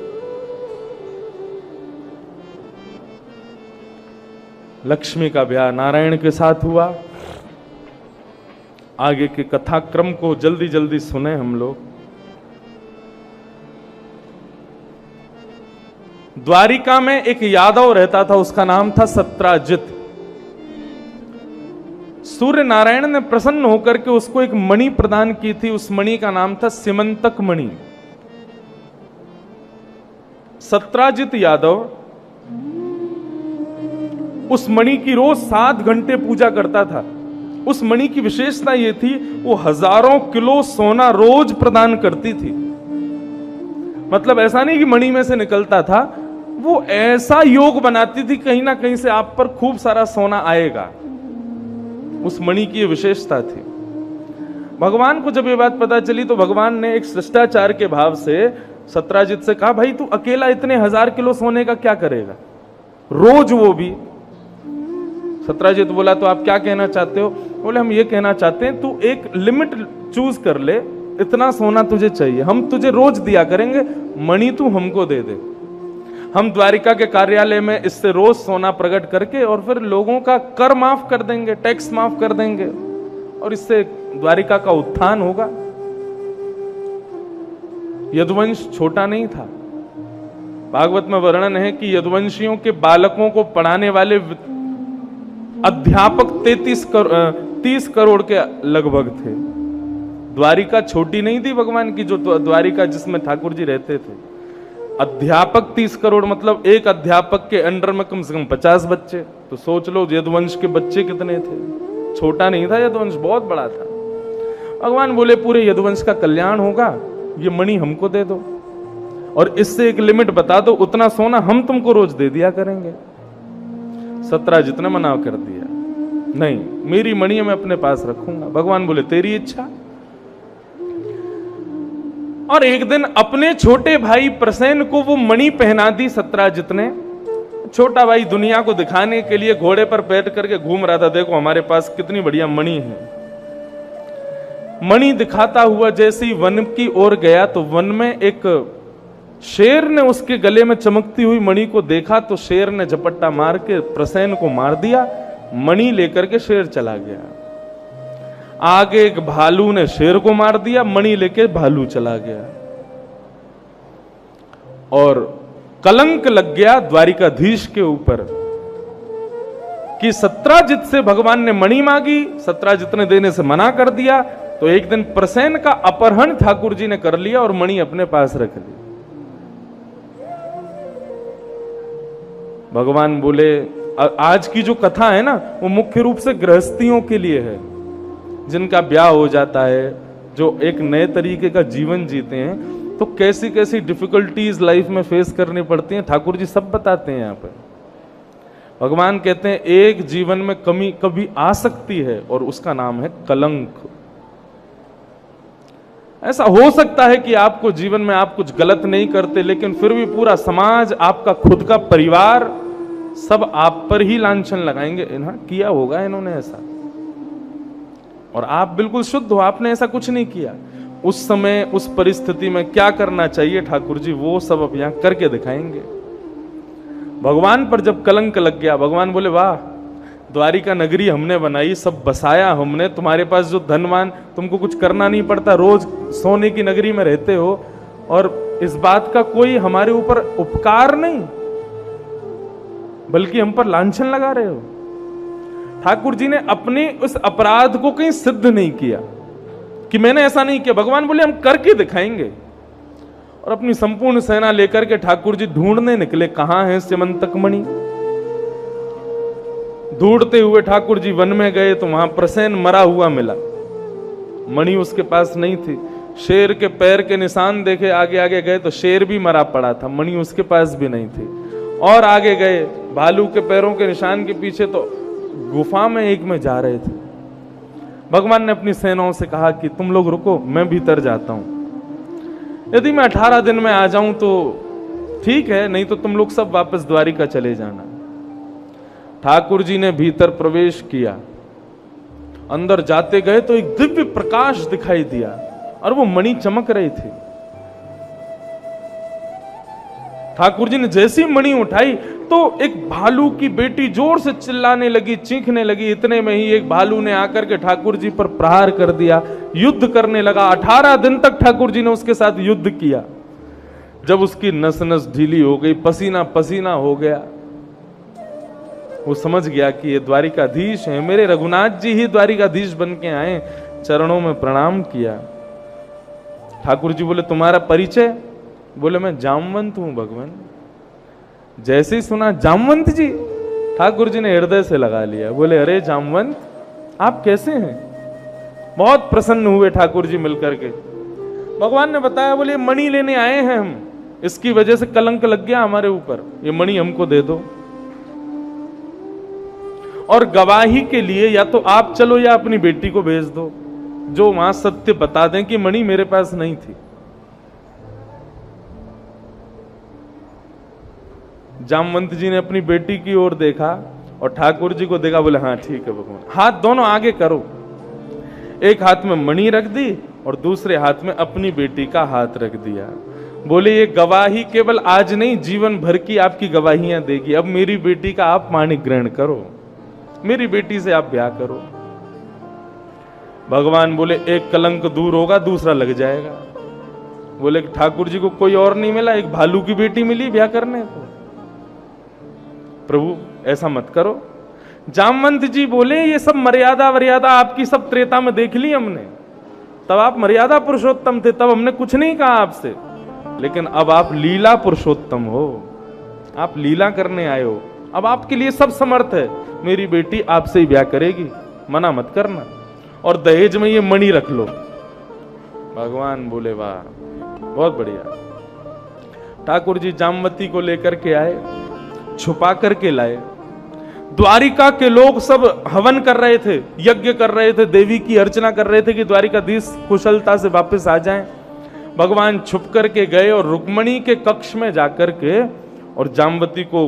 [SPEAKER 1] लक्ष्मी का ब्याह नारायण के साथ हुआ। आगे के कथाक्रम को जल्दी जल्दी सुने हम लोग। द्वारिका में एक यादव रहता था, उसका नाम था सत्राजित। सूर्य नारायण ने प्रसन्न होकर के उसको एक मणि प्रदान की थी। उस मणि का नाम था सिमंतक मणि। सत्राजित यादव उस मणि की रोज 7 घंटे पूजा करता था। उस मणि की विशेषता यह थी, वो हजारों किलो सोना रोज प्रदान करती थी। मतलब ऐसा नहीं कि मणि में से निकलता था, वो ऐसा योग बनाती थी कहीं ना कहीं से आप पर खूब सारा सोना आएगा। उस मणि की विशेषता थी। भगवान को जब ये बात पता चली तो भगवान ने एक शिष्टाचार के भाव से सत्राजित से कहा, भाई तू अकेला इतने 1000 किलो सोने का क्या करेगा रोज, वो भी। सत्राजित बोला, तो आप क्या कहना चाहते हो? बोले, हम ये कहना चाहते हैं तू एक लिमिट चूज कर ले, इतना सोना तुझे चाहिए, हम तुझे रोज दिया करेंगे, मणि तू हमको दे दे। हम द्वारिका के कार्यालय में इससे रोज सोना प्रकट करके और फिर लोगों का कर माफ कर देंगे, टैक्स माफ कर देंगे, और इससे द्वारिका का उत्थान होगा। यदुवंश छोटा नहीं था। भागवत में वर्णन है कि यदुवंशियों के बालकों को पढ़ाने वाले अध्यापक 30 करोड़ के लगभग थे। द्वारिका छोटी नहीं थी भगवान की, जो द्वारिका जिसमें ठाकुर जी रहते थे। अध्यापक 30 करोड़, मतलब एक अध्यापक के अंडर में कम से कम 50 बच्चे। तो सोच लो यदुवंश के बच्चे कितने थे। छोटा नहीं था यदुवंश, बहुत बड़ा था। भगवान बोले, पूरे यदुवंश का कल्याण होगा, ये मणि हमको दे दो और इससे एक लिमिट बता दो, उतना सोना हम तुमको रोज दे दिया करेंगे। सत्राजित ने मना कर दिया, नहीं, मेरी मणि मैं अपने पास रखूंगा। भगवान बोले, तेरी इच्छा। और एक दिन अपने छोटे भाई प्रसेन को वो मणि पहना दी सत्राजित ने। छोटा भाई दुनिया को दिखाने के लिए घोड़े पर बैठ करके घूम रहा था, देखो हमारे पास कितनी बढ़िया मणि है। मणि दिखाता हुआ जैसे ही वन की ओर गया तो वन में एक शेर ने उसके गले में चमकती हुई मणि को देखा, तो शेर ने झपट्टा मार के प्रसेन को मार दिया। मणि लेकर के शेर चला गया। आगे एक भालू ने शेर को मार दिया, मणि लेके भालू चला गया। और कलंक लग गया द्वारिकाधीश के ऊपर कि सत्राजित से भगवान ने मणि मांगी, सत्राजित ने देने से मना कर दिया। तो एक दिन प्रसेन का अपहरण ठाकुर जी ने कर लिया और मणि अपने पास रख ली। भगवान बोले, आज की जो कथा है ना, वो मुख्य रूप से गृहस्थियों के लिए है, जिनका ब्याह हो जाता है, जो एक नए तरीके का जीवन जीते हैं, तो कैसी कैसी डिफिकल्टीज लाइफ में फेस करनी पड़ती हैं, ठाकुर जी सब बताते हैं यहाँ पर। भगवान कहते हैं एक जीवन में कमी कभी आ सकती है और उसका नाम है कलंक। ऐसा हो सकता है कि आपको जीवन में आप कुछ गलत नहीं करते, लेकिन फिर भी पूरा समाज, आपका खुद का परिवार, सब आप पर ही लांछन लगाएंगे, किया होगा इन्होंने ऐसा, और आप बिल्कुल शुद्ध हो, आपने ऐसा कुछ नहीं किया। उस समय उस परिस्थिति में क्या करना चाहिए ठाकुर जी, वो सब अब यहां करके दिखाएंगे। भगवान पर जब कलंक लग गया, भगवान बोले, वाह, द्वारिका नगरी हमने बनाई, सब बसाया हमने, तुम्हारे पास जो धनवान, तुमको कुछ करना नहीं पड़ता, रोज सोने की नगरी में रहते हो, और इस बात का कोई हमारे ऊपर उपकार नहीं, बल्कि हम पर लांछन लगा रहे हो। ठाकुर जी ने अपने उस अपराध को कहीं सिद्ध नहीं किया कि मैंने ऐसा नहीं किया। भगवान बोले, हम करके दिखाएंगे। और अपनी संपूर्ण सेना लेकर के ठाकुर जी ढूंढने निकले, कहां है सिमंतक मणि। ढूंढते हुए ठाकुर जी वन में गए तो वहां प्रसेन मरा हुआ मिला, मणि उसके पास नहीं थी। शेर के पैर के निशान देखे, आगे आगे गए तो शेर भी मरा पड़ा था, मणि उसके पास भी नहीं थी। और आगे गए, भालू के पैरों के निशान के पीछे तो गुफा में एक में जा रहे थे। भगवान ने अपनी सेनाओं से कहा कि तुम लोग रुको, मैं भीतर जाता हूं, यदि मैं 18 दिन में आ जाऊं तो ठीक है, नहीं तो तुम लोग सब वापस द्वारिका चले जाना। ठाकुर जी ने भीतर प्रवेश किया, अंदर जाते गए तो एक दिव्य प्रकाश दिखाई दिया और वो मणि चमक रही थी। ठाकुर जी ने जैसी मणि उठाई तो एक भालू की बेटी जोर से चिल्लाने लगी, चीखने लगी। इतने में ही एक भालू ने आकर के ठाकुर जी पर प्रहार कर दिया, युद्ध करने लगा। 18 दिन तक ठाकुर जी ने उसके साथ युद्ध किया। जब उसकी नस नस ढीली हो गई, पसीना पसीना हो गया, वो समझ गया कि ये द्वारिकाधीश हैं, मेरे रघुनाथ जी ही द्वारिकाधीश बन के आए। चरणों में प्रणाम किया। ठाकुर जी बोले तुम्हारा परिचय? बोले मैं जामवंत हूं भगवान। जैसे ही सुना जामवंत जी, ठाकुर जी ने हृदय से लगा लिया। बोले अरे जामवंत आप कैसे हैं? बहुत प्रसन्न हुए ठाकुर जी मिलकर के। भगवान ने बताया, बोले मणि लेने आए हैं हम, इसकी वजह से कलंक लग गया हमारे ऊपर, ये मणि हमको दे दो। और गवाही के लिए या तो आप चलो या अपनी बेटी को भेज दो, जो वहां सत्य बता दें कि मणि मेरे पास नहीं थी। जामवंत जी ने अपनी बेटी की ओर देखा और ठाकुर जी को देखा। बोले हाँ ठीक है भगवान। हाथ दोनों आगे करो। एक हाथ में मणि रख दी और दूसरे हाथ में अपनी बेटी का हाथ रख दिया। बोले ये गवाही केवल आज नहीं, जीवन भर की आपकी गवाहियां देगी। अब मेरी बेटी का आप माणिक ग्रहण करो, मेरी बेटी से आप ब्याह करो। भगवान बोले एक कलंक दूर होगा, दूसरा लग जाएगा। बोले ठाकुर जी को कोई और नहीं मिला, एक भालू की बेटी मिली ब्याह करने को। प्रभु ऐसा मत करो। जामवंत जी बोले ये सब मर्यादा वर्यादा आपकी सब त्रेता में देख ली हमने, तब आप मर्यादा पुरुषोत्तम थे, तब हमने कुछ नहीं कहा आपसे, लेकिन अब आप लीला पुरुषोत्तम हो, आप लीला करने आए हो, अब आपके लिए सब समर्थ है। मेरी बेटी आपसे ही ब्याह करेगी, मना मत करना, और दहेज में ये मणि रख लो। भगवान बोले वाह बहुत बढ़िया। ठाकुर जी जामवती को लेकर के आए, छुपा करके लाए। द्वारिका के लोग सब हवन कर रहे थे, यज्ञ कर रहे थे, देवी की अर्चना कर रहे थे कि द्वारिकाधीश कुशलता से वापस आ जाएं। भगवान छुप करके गए और रुक्मणी के कक्ष में जाकर के और जामवती को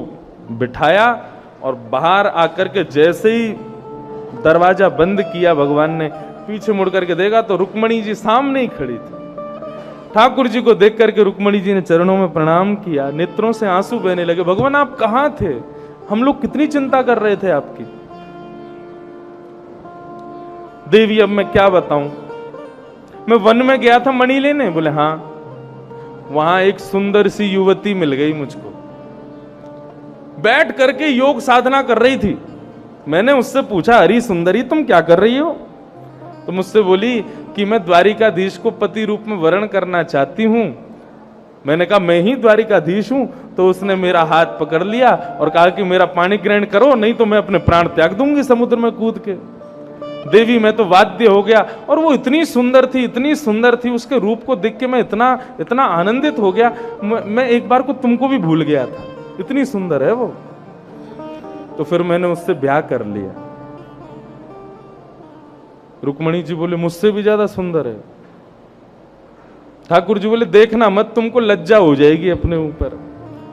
[SPEAKER 1] बिठाया, और बाहर आकर के जैसे ही दरवाजा बंद किया, भगवान ने पीछे मुड़ करके देखा तो रुक्मणी जी सामने ही खड़ी थी। ठाकुर जी को देख करके रुक्मणी जी ने चरणों में प्रणाम किया, नेत्रों से आंसू बहने लगे। भगवान आप कहां थे? हम लोग कितनी चिंता कर रहे थे आपकी। देवी अब मैं क्या बताऊं, मैं वन में गया था मणि लेने। बोले हाँ, वहां एक सुंदर सी युवती मिल गई मुझको, बैठ करके योग साधना कर रही थी। मैंने उससे पूछा अरे सुंदरी तुम क्या कर रही हो? तो मुझसे बोली कि मैं द्वारिकाधीश को पति रूप में वरण करना चाहती हूं। मैंने कहा मैं ही द्वारिकाधीश हूं। तो उसने मेरा हाथ पकड़ लिया और कहा कि मेरा पाणी ग्रहण करो, नहीं तो मैं अपने प्राण त्याग दूंगी समुद्र में कूद के। देवी मैं तो वाद्य हो गया, और वो इतनी सुंदर थी, इतनी सुंदर थी, उसके रूप को देख के मैं इतना इतना आनंदित हो गया, मैं एक बार को तुमको भी भूल गया था, इतनी सुंदर है वो। तो फिर मैंने उससे ब्याह कर लिया। रुक्मणी जी बोले मुझसे भी ज्यादा सुंदर है। ठाकुर जी बोले देखना मत, तुमको लज्जा हो जाएगी अपने ऊपर।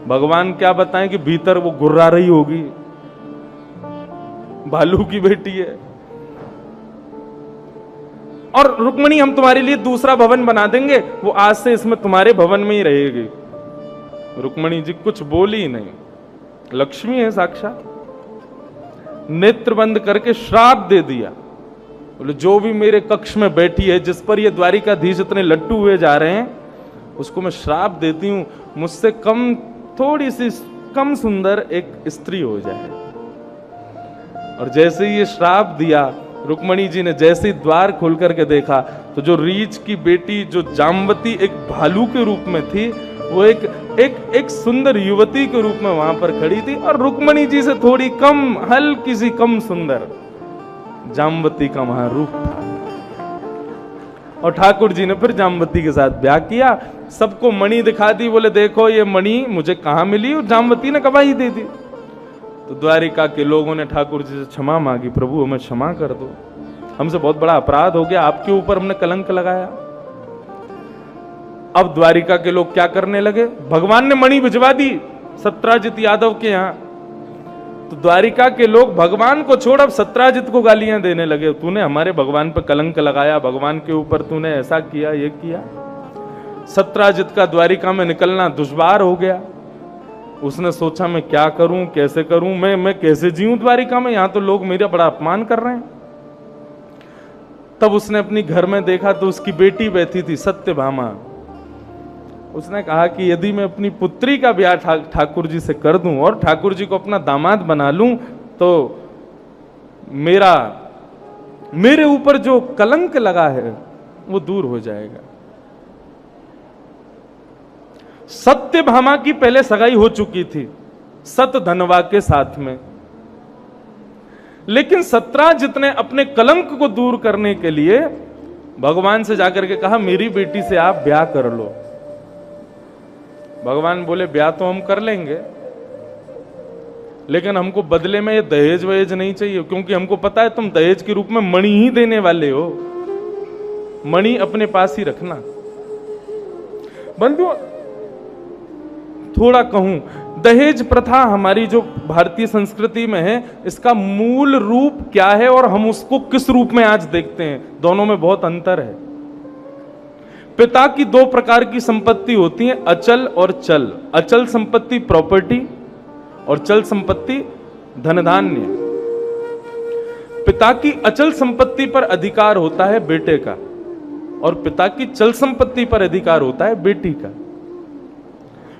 [SPEAKER 1] भगवान क्या बताएं कि भीतर वो गुर्रा रही होगी, भालू की बेटी है। और रुक्मणी हम तुम्हारे लिए दूसरा भवन बना देंगे, वो आज से इसमें तुम्हारे भवन में ही रहेगी। रुक्मणी जी कुछ बोली ही नहीं, लक्ष्मी है साक्षात। नेत्र बंद करके श्राप दे दिया। बोले जो भी मेरे कक्ष में बैठी है, जिस पर ये द्वारिकाधीश इतने लट्टू हुए जा रहे हैं, उसको मैं श्राप देती हूं, मुझसे कम थोड़ी सी कम सुंदर एक स्त्री हो जाए। और जैसे ही ये श्राप दिया, रुक्मणी जी ने जैसे ही द्वार खोल करके देखा तो जो रीछ की बेटी जो जामवती एक भालू के रूप में थी, वो एक सुंदर युवती के रूप में वहां पर खड़ी थी, और रुक्मणी जी से थोड़ी कम, हल्की सी कम सुंदर जामवती का वहां रूप था। और ठाकुर जी ने फिर जामवती के साथ ब्याह किया, सबको मणि दिखा दी। बोले देखो ये मणि मुझे कहां मिली, और जामवती ने गवाही दे दी। तो द्वारिका के लोगों ने ठाकुर जी से क्षमा मांगी, प्रभु हमें क्षमा कर दो, हमसे बहुत बड़ा अपराध हो गया, आपके ऊपर हमने कलंक लगाया। अब द्वारिका के लोग क्या करने लगे, भगवान ने मणि भिजवा दी सत्राजित यादव के यहां, तो द्वारिका के लोग भगवान को छोड़ अब सत्राजित को गालियां देने लगे, तूने हमारे भगवान पर कलंक लगाया, भगवान के ऊपर तूने ऐसा किया, ये किया। सत्राजित का द्वारिका में निकलना दुश्वार हो गया। उसने सोचा मैं क्या करूं, कैसे करूं, मैं कैसे जीऊं द्वारिका में, यहां तो लोग मेरा बड़ा अपमान कर रहे हैं। तब उसने अपनी घर में देखा तो उसकी बेटी बैठी थी सत्यभामा। उसने कहा कि यदि मैं अपनी पुत्री का ब्याह ठाकुर जी से कर दूं और ठाकुर जी को अपना दामाद बना लूं, तो मेरे ऊपर जो कलंक लगा है वो दूर हो जाएगा। सत्यभामा की पहले सगाई हो चुकी थी सतधनवा के साथ में, लेकिन सत्राजित ने अपने कलंक को दूर करने के लिए भगवान से जाकर के कहा मेरी बेटी से आप ब्याह कर लो। भगवान बोले ब्याह तो हम कर लेंगे, लेकिन हमको बदले में ये दहेज वहेज नहीं चाहिए, क्योंकि हमको पता है तुम दहेज के रूप में मणि ही देने वाले हो, मणि अपने पास ही रखना। बंधु थोड़ा कहूं, दहेज प्रथा हमारी जो भारतीय संस्कृति में है, इसका मूल रूप क्या है और हम उसको किस रूप में आज देखते हैं, दोनों में बहुत अंतर है। पिता की दो प्रकार की संपत्ति होती है, अचल और चल। अचल संपत्ति प्रॉपर्टी और चल संपत्ति धन धान्य। पिता की अचल संपत्ति पर अधिकार होता है बेटे का, और पिता की चल संपत्ति पर अधिकार होता है बेटी का।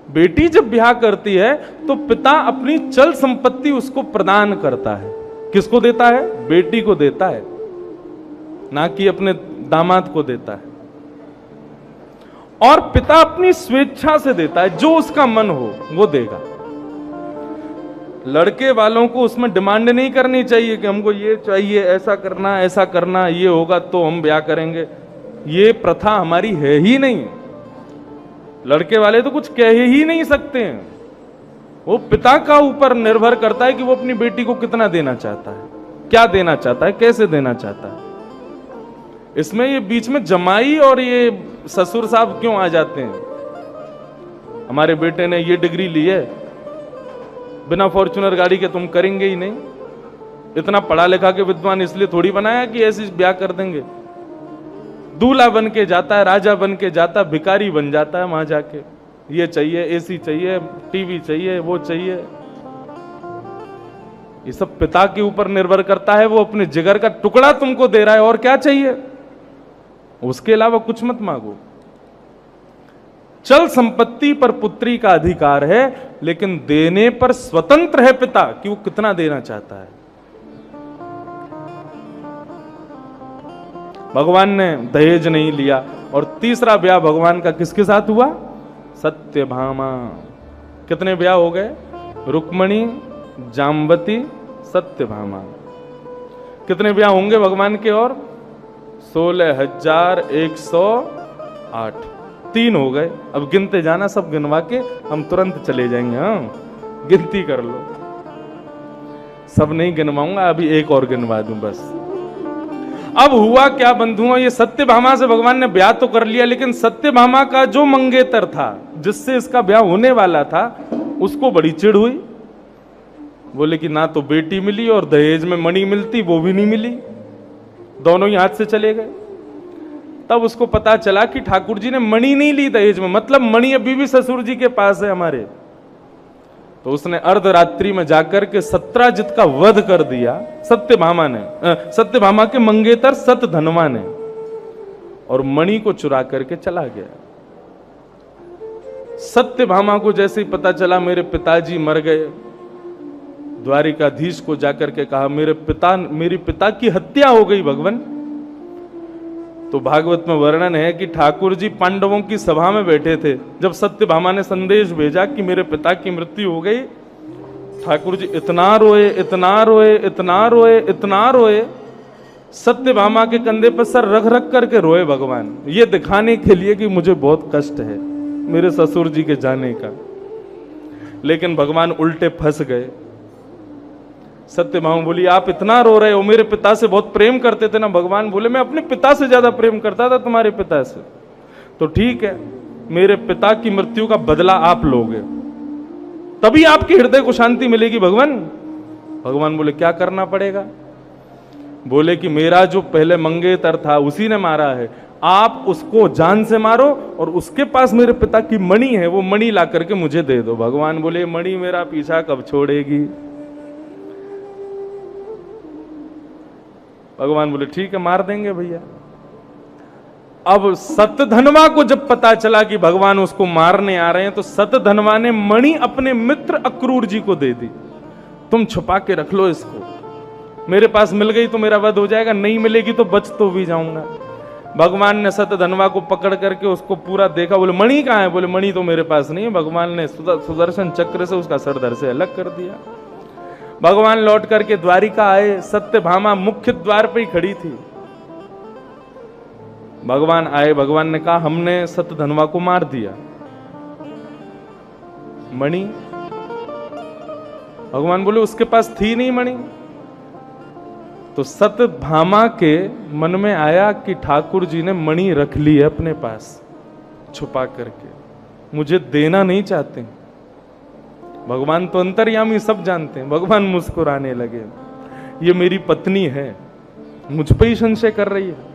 [SPEAKER 1] बेटी जब ब्याह करती है तो पिता अपनी चल संपत्ति उसको प्रदान करता है। किसको देता है? बेटी को देता है, ना कि अपने दामाद को देता है। और पिता अपनी स्वेच्छा से देता है, जो उसका मन हो वो देगा। लड़के वालों को उसमें डिमांड नहीं करनी चाहिए कि हमको ये चाहिए, ऐसा करना, ये होगा तो हम ब्याह करेंगे। ये प्रथा हमारी है ही नहीं। लड़के वाले तो कुछ कह ही नहीं सकते हैं। वो पिता का ऊपर निर्भर करता है कि वो अपनी बेटी को कितना देना चाहता है, क्या देना चाहता है, कैसे देना चाहता है। इसमें ये बीच में जमाई और ये ससुर साहब क्यों आ जाते हैं? हमारे बेटे ने ये डिग्री ली है, बिना फॉर्च्यूनर गाड़ी के तुम करेंगे ही नहीं। इतना पढ़ा लिखा के विद्वान इसलिए थोड़ी बनाया कि ऐसी ब्याह कर देंगे। दूल्हा बन के जाता है, राजा बन के जाता है, भिखारी बन जाता है वहां जाके। ये चाहिए, एसी चाहिए, टीवी चाहिए, वो चाहिए। ये सब पिता के ऊपर निर्भर करता है। वो अपने जिगर का टुकड़ा तुमको दे रहा है, और क्या चाहिए? उसके अलावा कुछ मत मांगो। चल संपत्ति पर पुत्री का अधिकार है, लेकिन देने पर स्वतंत्र है पिता कि वो कितना देना चाहता है। भगवान ने दहेज नहीं लिया। और तीसरा ब्याह भगवान का किसके साथ हुआ? सत्यभामा। कितने ब्याह हो गए? रुक्मणी, जाम्बती, सत्यभामा। कितने ब्याह होंगे भगवान के? और 16,108। 3 हो गए। अब गिनते जाना, सब गिनवा के हम तुरंत चले जाएंगे। हाँ, गिनती कर लो। सब नहीं गिनवाऊंगा, अभी एक और गिनवा दूं बस। अब हुआ क्या बंधुओं, ये सत्यभामा से भगवान ने ब्याह तो कर लिया, लेकिन सत्यभामा का जो मंगेतर था, जिससे इसका ब्याह होने वाला था, उसको बड़ी चिढ़ हुई। बोले कि ना तो बेटी मिली और दहेज में मणि मिलती, वो भी नहीं मिली, दोनों ही हाथ से चले गए। तब उसको पता चला कि ठाकुर जी ने मणि नहीं ली दहेज में, मतलब मणि अभी भी ससुर जी के पास है हमारे। तो उसने अर्धरात्रि में जाकर के सत्राजित का वध कर दिया सत्यभामा ने, सत्यभामा के मंगेतर सतधनवा ने, और मणि को चुरा करके चला गया। सत्यभामा को जैसे ही पता चला मेरे पिताजी मर गए, द्वारिकाधीश को जाकर के कहा मेरी पिता की हत्या हो गई भगवान। तो भागवत में वर्णन है कि ठाकुर जी पांडवों की सभा में बैठे थे, जब सत्यभामा ने संदेश भेजा कि मेरे पिता की मृत्यु हो गई, ठाकुर जी इतना रोए, इतना रोए, इतना रोए, इतना रोए, सत्यभामा के कंधे पर सर रख रख करके रोए भगवान, ये दिखाने के लिए कि मुझे बहुत कष्ट है मेरे ससुर जी के जाने का। लेकिन भगवान उल्टे फंस गए। सत्यभामा बोली आप इतना रो रहे हो, मेरे पिता से बहुत प्रेम करते थे ना। भगवान बोले मैं अपने पिता से ज्यादा प्रेम करता था तुम्हारे पिता से। तो ठीक है, मेरे पिता की मृत्यु का बदला आप लोगे, तभी आपके हृदय को शांति मिलेगी भगवान। भगवान बोले क्या करना पड़ेगा? बोले कि मेरा जो पहले मंगेतर था उसी ने मारा है, आप उसको जान से मारो और उसके पास मेरे पिता की मणि है, वो मणि ला करके मुझे दे दो। भगवान बोले मणि मेरा पीछा कब छोड़ेगी? भगवान बोले ठीक है, मार देंगे भैया। अब सतधनवा को जब पता चला कि भगवान उसको मारने आ रहे हैं, तो सतधनवा ने मणि अपने मित्र अक्रूर जी को दे दी। तुम छुपा के रख लो इसको, मेरे पास मिल गई तो मेरा वध हो जाएगा, नहीं मिलेगी तो बच तो भी जाऊंगा। भगवान ने सतधनवा को पकड़ करके उसको पूरा देखा, बोले मणि कहाँ है? बोले मणि तो मेरे पास नहीं है। भगवान ने सुदर्शन चक्र से उसका सर धड़ से अलग कर दिया। भगवान लौट करके द्वारिका आए, सत्यभामा मुख्य द्वार पे ही खड़ी थी। भगवान आए, भगवान ने कहा हमने सतधनवा को मार दिया, मणि? भगवान बोले उसके पास थी नहीं मणि। तो सतभामा के मन में आया कि ठाकुर जी ने मणि रख ली है अपने पास छुपा करके, मुझे देना नहीं चाहते। भगवान तो अंतर्यामी, सब जानते हैं। भगवान मुस्कुराने लगे, ये मेरी पत्नी है, मुझ पे ही संशय कर रही है।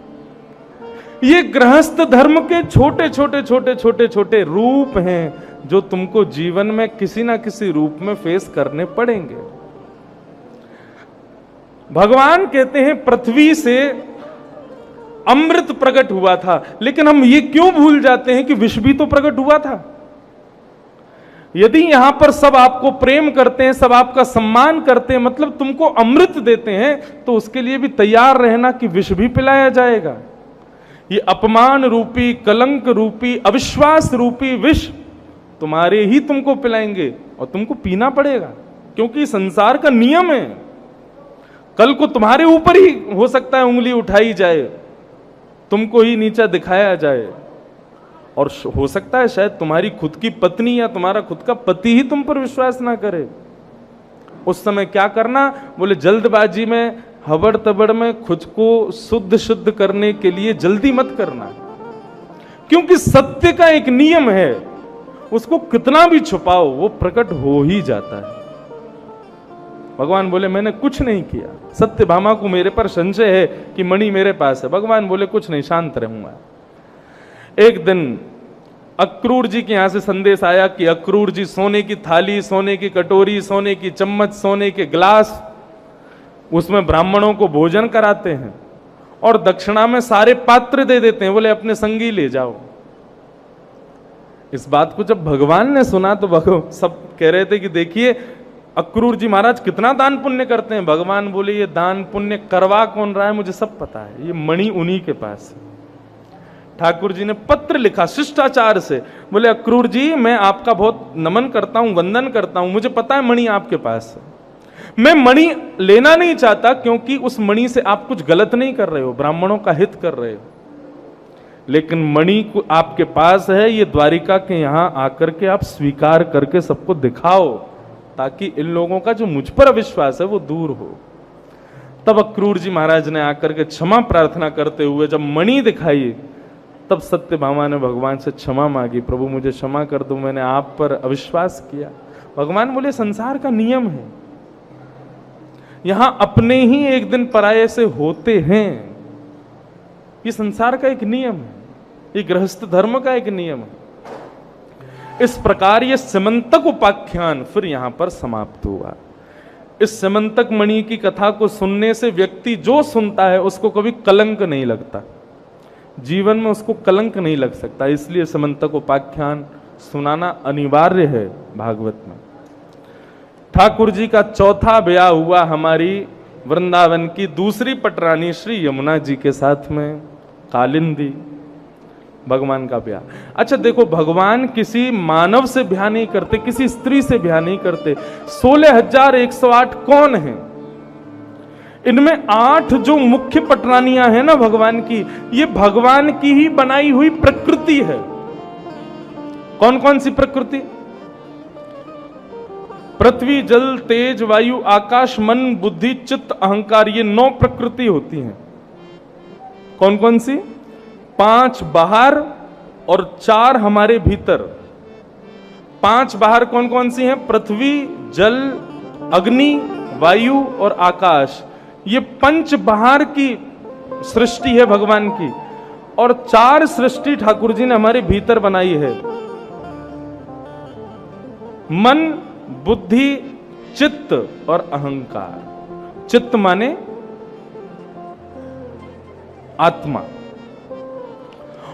[SPEAKER 1] ये गृहस्थ धर्म के छोटे छोटे छोटे छोटे छोटे रूप हैं जो तुमको जीवन में किसी ना किसी रूप में फेस करने पड़ेंगे। भगवान कहते हैं पृथ्वी से अमृत प्रकट हुआ था, लेकिन हम ये क्यों भूल जाते हैं कि विष भी तो प्रकट हुआ था। यदि यहां पर सब आपको प्रेम करते हैं, सब आपका सम्मान करते हैं, मतलब तुमको अमृत देते हैं, तो उसके लिए भी तैयार रहना कि विष भी पिलाया जाएगा। ये अपमान रूपी, कलंक रूपी, अविश्वास रूपी विष तुम्हारे ही तुमको पिलाएंगे और तुमको पीना पड़ेगा, क्योंकि संसार का नियम है। कल को तुम्हारे ऊपर ही हो सकता है उंगली उठाई जाए, तुमको ही नीचा दिखाया जाए, और हो सकता है शायद तुम्हारी खुद की पत्नी या तुम्हारा खुद का पति ही तुम पर विश्वास ना करे। उस समय क्या करना? बोले जल्दबाजी में, हबड़ तबड़ में खुद को शुद्ध करने के लिए जल्दी मत करना, क्योंकि सत्य का एक नियम है, उसको कितना भी छुपाओ वो प्रकट हो ही जाता है। भगवान बोले मैंने कुछ नहीं किया, सत्यभामा को मेरे पर संशय है कि मणि मेरे पास है। भगवान बोले कुछ नहीं, शांत रहूंगा। एक दिन अक्रूर जी के यहां से संदेश आया कि अक्रूर जी सोने की थाली, सोने की कटोरी, सोने की चम्मच, सोने के गिलास, उसमें ब्राह्मणों को भोजन कराते हैं और दक्षिणा में सारे पात्र दे देते हैं। बोले अपने संगी ले जाओ। इस बात को जब भगवान ने सुना तो सब कह रहे थे कि देखिए अक्रूर जी महाराज कितना दान पुण्य करते हैं। भगवान बोले ये दान पुण्य करवा कौन रहा है मुझे सब पता है, ये मणि उन्हीं के पास है। ठाकुर जी ने पत्र लिखा शिष्टाचार से, बोले अक्रूर जी मैं आपका बहुत नमन करता हूं, वंदन करता हूं, मुझे पता है मणि आपके पास है, मैं मणि लेना नहीं चाहता क्योंकि उस मणि से आप कुछ गलत नहीं कर रहे हो, ब्राह्मणों का हित कर रहे हो, लेकिन मणि को आपके पास है, ये द्वारिका के यहां आकर के आप स्वीकार करके सबको दिखाओ, ताकि इन लोगों का जो मुझ पर अविश्वास है वो दूर हो। तब अक्रूर जी महाराज ने आकर के क्षमा प्रार्थना करते हुए जब मणि दिखाई, तब सत्यभामा ने भगवान से क्षमा मांगी, प्रभु मुझे क्षमा कर दो, मैंने आप पर अविश्वास किया। भगवान बोले संसार का नियम है, यहां अपने ही एक दिन पराये से होते हैं, ये संसार का एक नियम है, ये गृहस्थ धर्म का एक नियम है। इस प्रकार ये सिमंतक उपाख्यान फिर यहां पर समाप्त हुआ। इस सिमंतक मणि की कथा को सुनने से व्यक्ति जो सुनता है उसको कभी कलंक नहीं लगता, जीवन में उसको कलंक नहीं लग सकता, इसलिए सिमंतक उपाख्यान सुनाना अनिवार्य है भागवत में। ठाकुर जी का चौथा ब्याह हुआ हमारी वृंदावन की दूसरी पटरानी श्री यमुना जी के साथ में, कालिंदी, भगवान का ब्याह। अच्छा देखो, भगवान किसी मानव से ब्याह नहीं करते, किसी स्त्री से ब्याह नहीं करते। 16,108 कौन है? इनमें 8 जो मुख्य पटरानियां हैं ना भगवान की, ये भगवान की ही बनाई हुई प्रकृति है। कौन कौन सी प्रकृति? पृथ्वी, जल, तेज, वायु, आकाश, मन, बुद्धि, चित्त, अहंकार, ये 9 प्रकृति होती हैं। कौन कौन सी? 5 बाहर और 4 हमारे भीतर। 5 बाहर कौन कौन सी हैं? पृथ्वी, जल, अग्नि, वायु और आकाश। ये 5 बाहर की सृष्टि है भगवान की, और 4 सृष्टि ठाकुर जी ने हमारे भीतर बनाई है। मन, बुद्धि, चित्त और अहंकार। चित्त माने आत्मा,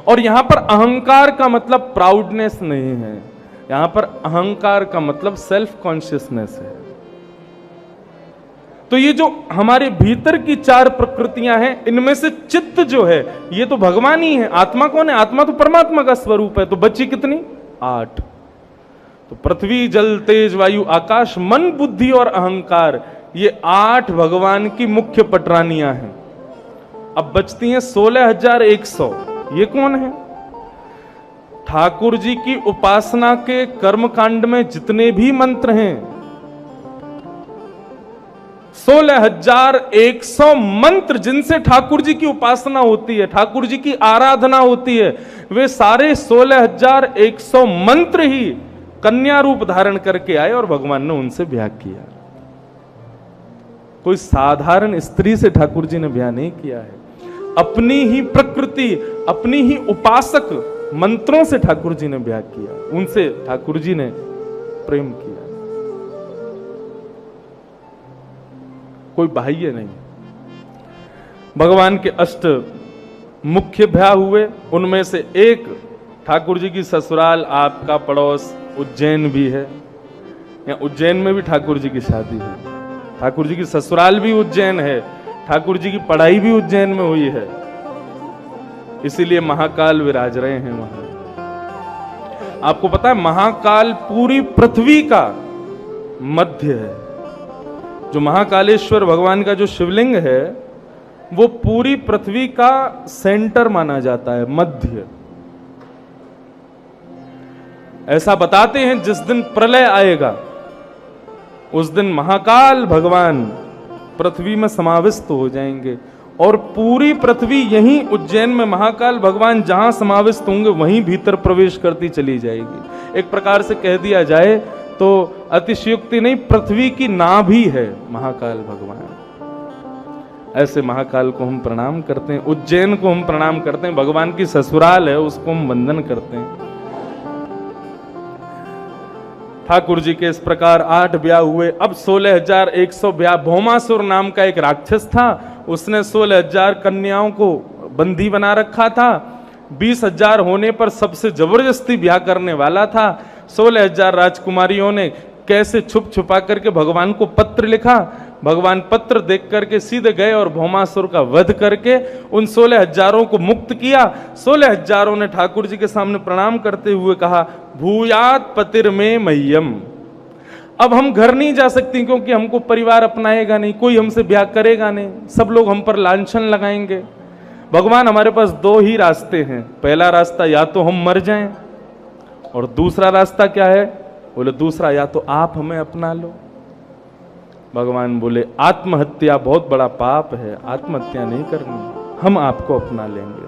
[SPEAKER 1] और यहां पर अहंकार का मतलब प्राउडनेस नहीं है, यहां पर अहंकार का मतलब सेल्फ कॉन्शियसनेस है। तो ये जो हमारे भीतर की 4 प्रकृतियां हैं, इनमें से चित्त जो है ये तो भगवान ही है। आत्मा कौन है? आत्मा तो परमात्मा का स्वरूप है। तो बची कितनी? 8। तो पृथ्वी, जल, तेज, वायु, आकाश, मन, बुद्धि और अहंकार, ये 8 भगवान की मुख्य पटरानियां हैं। अब बचती हैं 16,100। ये कौन है? ठाकुर जी की उपासना के कर्म कांड में जितने भी मंत्र हैं, 16,100 मंत्र जिनसे ठाकुर जी की उपासना होती है, ठाकुर जी की आराधना होती है, वे सारे 16,100 मंत्र ही कन्या रूप धारण करके आए और भगवान ने उनसे ब्याह किया। कोई साधारण स्त्री से ठाकुर जी ने ब्याह नहीं किया है। अपनी ही प्रकृति, अपनी ही उपासक मंत्रों से ठाकुर जी ने ब्याह किया, उनसे ठाकुर जी ने प्रेम किया। कोई बाह्य नहीं। भगवान के 8 मुख्य ब्याह हुए, उनमें से एक ठाकुर जी की ससुराल, आपका पड़ोस उज्जैन भी है। या उज्जैन में भी ठाकुर जी की शादी है। ठाकुर जी की ससुराल भी उज्जैन है, ठाकुर जी की पढ़ाई भी उज्जैन में हुई है, इसीलिए महाकाल विराज रहे हैं वहां। आपको पता है महाकाल पूरी पृथ्वी का मध्य है। जो महाकालेश्वर भगवान का जो शिवलिंग है वो पूरी पृथ्वी का सेंटर माना जाता है, मध्य। ऐसा बताते हैं जिस दिन प्रलय आएगा उस दिन महाकाल भगवान पृथ्वी में समाविष्ट हो जाएंगे और पूरी पृथ्वी यहीं उज्जैन में महाकाल भगवान जहां समाविष्ट होंगे वहीं भीतर प्रवेश करती चली जाएगी। एक प्रकार से कह दिया जाए तो अतिशयोक्ति नहीं, पृथ्वी की नाभि है महाकाल भगवान। ऐसे महाकाल को हम प्रणाम करते हैं, उज्जैन को हम प्रणाम करते हैं, भगवान की ससुराल है उसको हम वंदन करते हैं। ठाकुर जी के इस प्रकार 8 ब्याह हुए। अब 16,100 ब्याह। भौमासुर नाम का एक राक्षस था, उसने 16,000 कन्याओं को बंदी बना रखा था। 20,000 होने पर सबसे जबरदस्ती ब्याह करने वाला था। 16,000 राजकुमारियों ने कैसे छुप छुपा करके भगवान को पत्र लिखा। भगवान पत्र देख करके सीधे गए और भौमासुर का वध करके उन 16,000 को मुक्त किया। 16,000 ने ठाकुर जी के सामने प्रणाम करते हुए कहा, भूयात पतिर में मह्यम। अब हम घर नहीं जा सकती क्योंकि हमको परिवार अपनाएगा नहीं, कोई हमसे ब्याह करेगा नहीं, सब लोग हम पर लांछन लगाएंगे। भगवान हमारे पास 2 ही रास्ते हैं। पहला रास्ता या तो हम मर जाएं और दूसरा रास्ता क्या है? बोले दूसरा या तो आप हमें अपना लो। भगवान बोले आत्महत्या बहुत बड़ा पाप है, आत्महत्या नहीं करनी, हम आपको अपना लेंगे।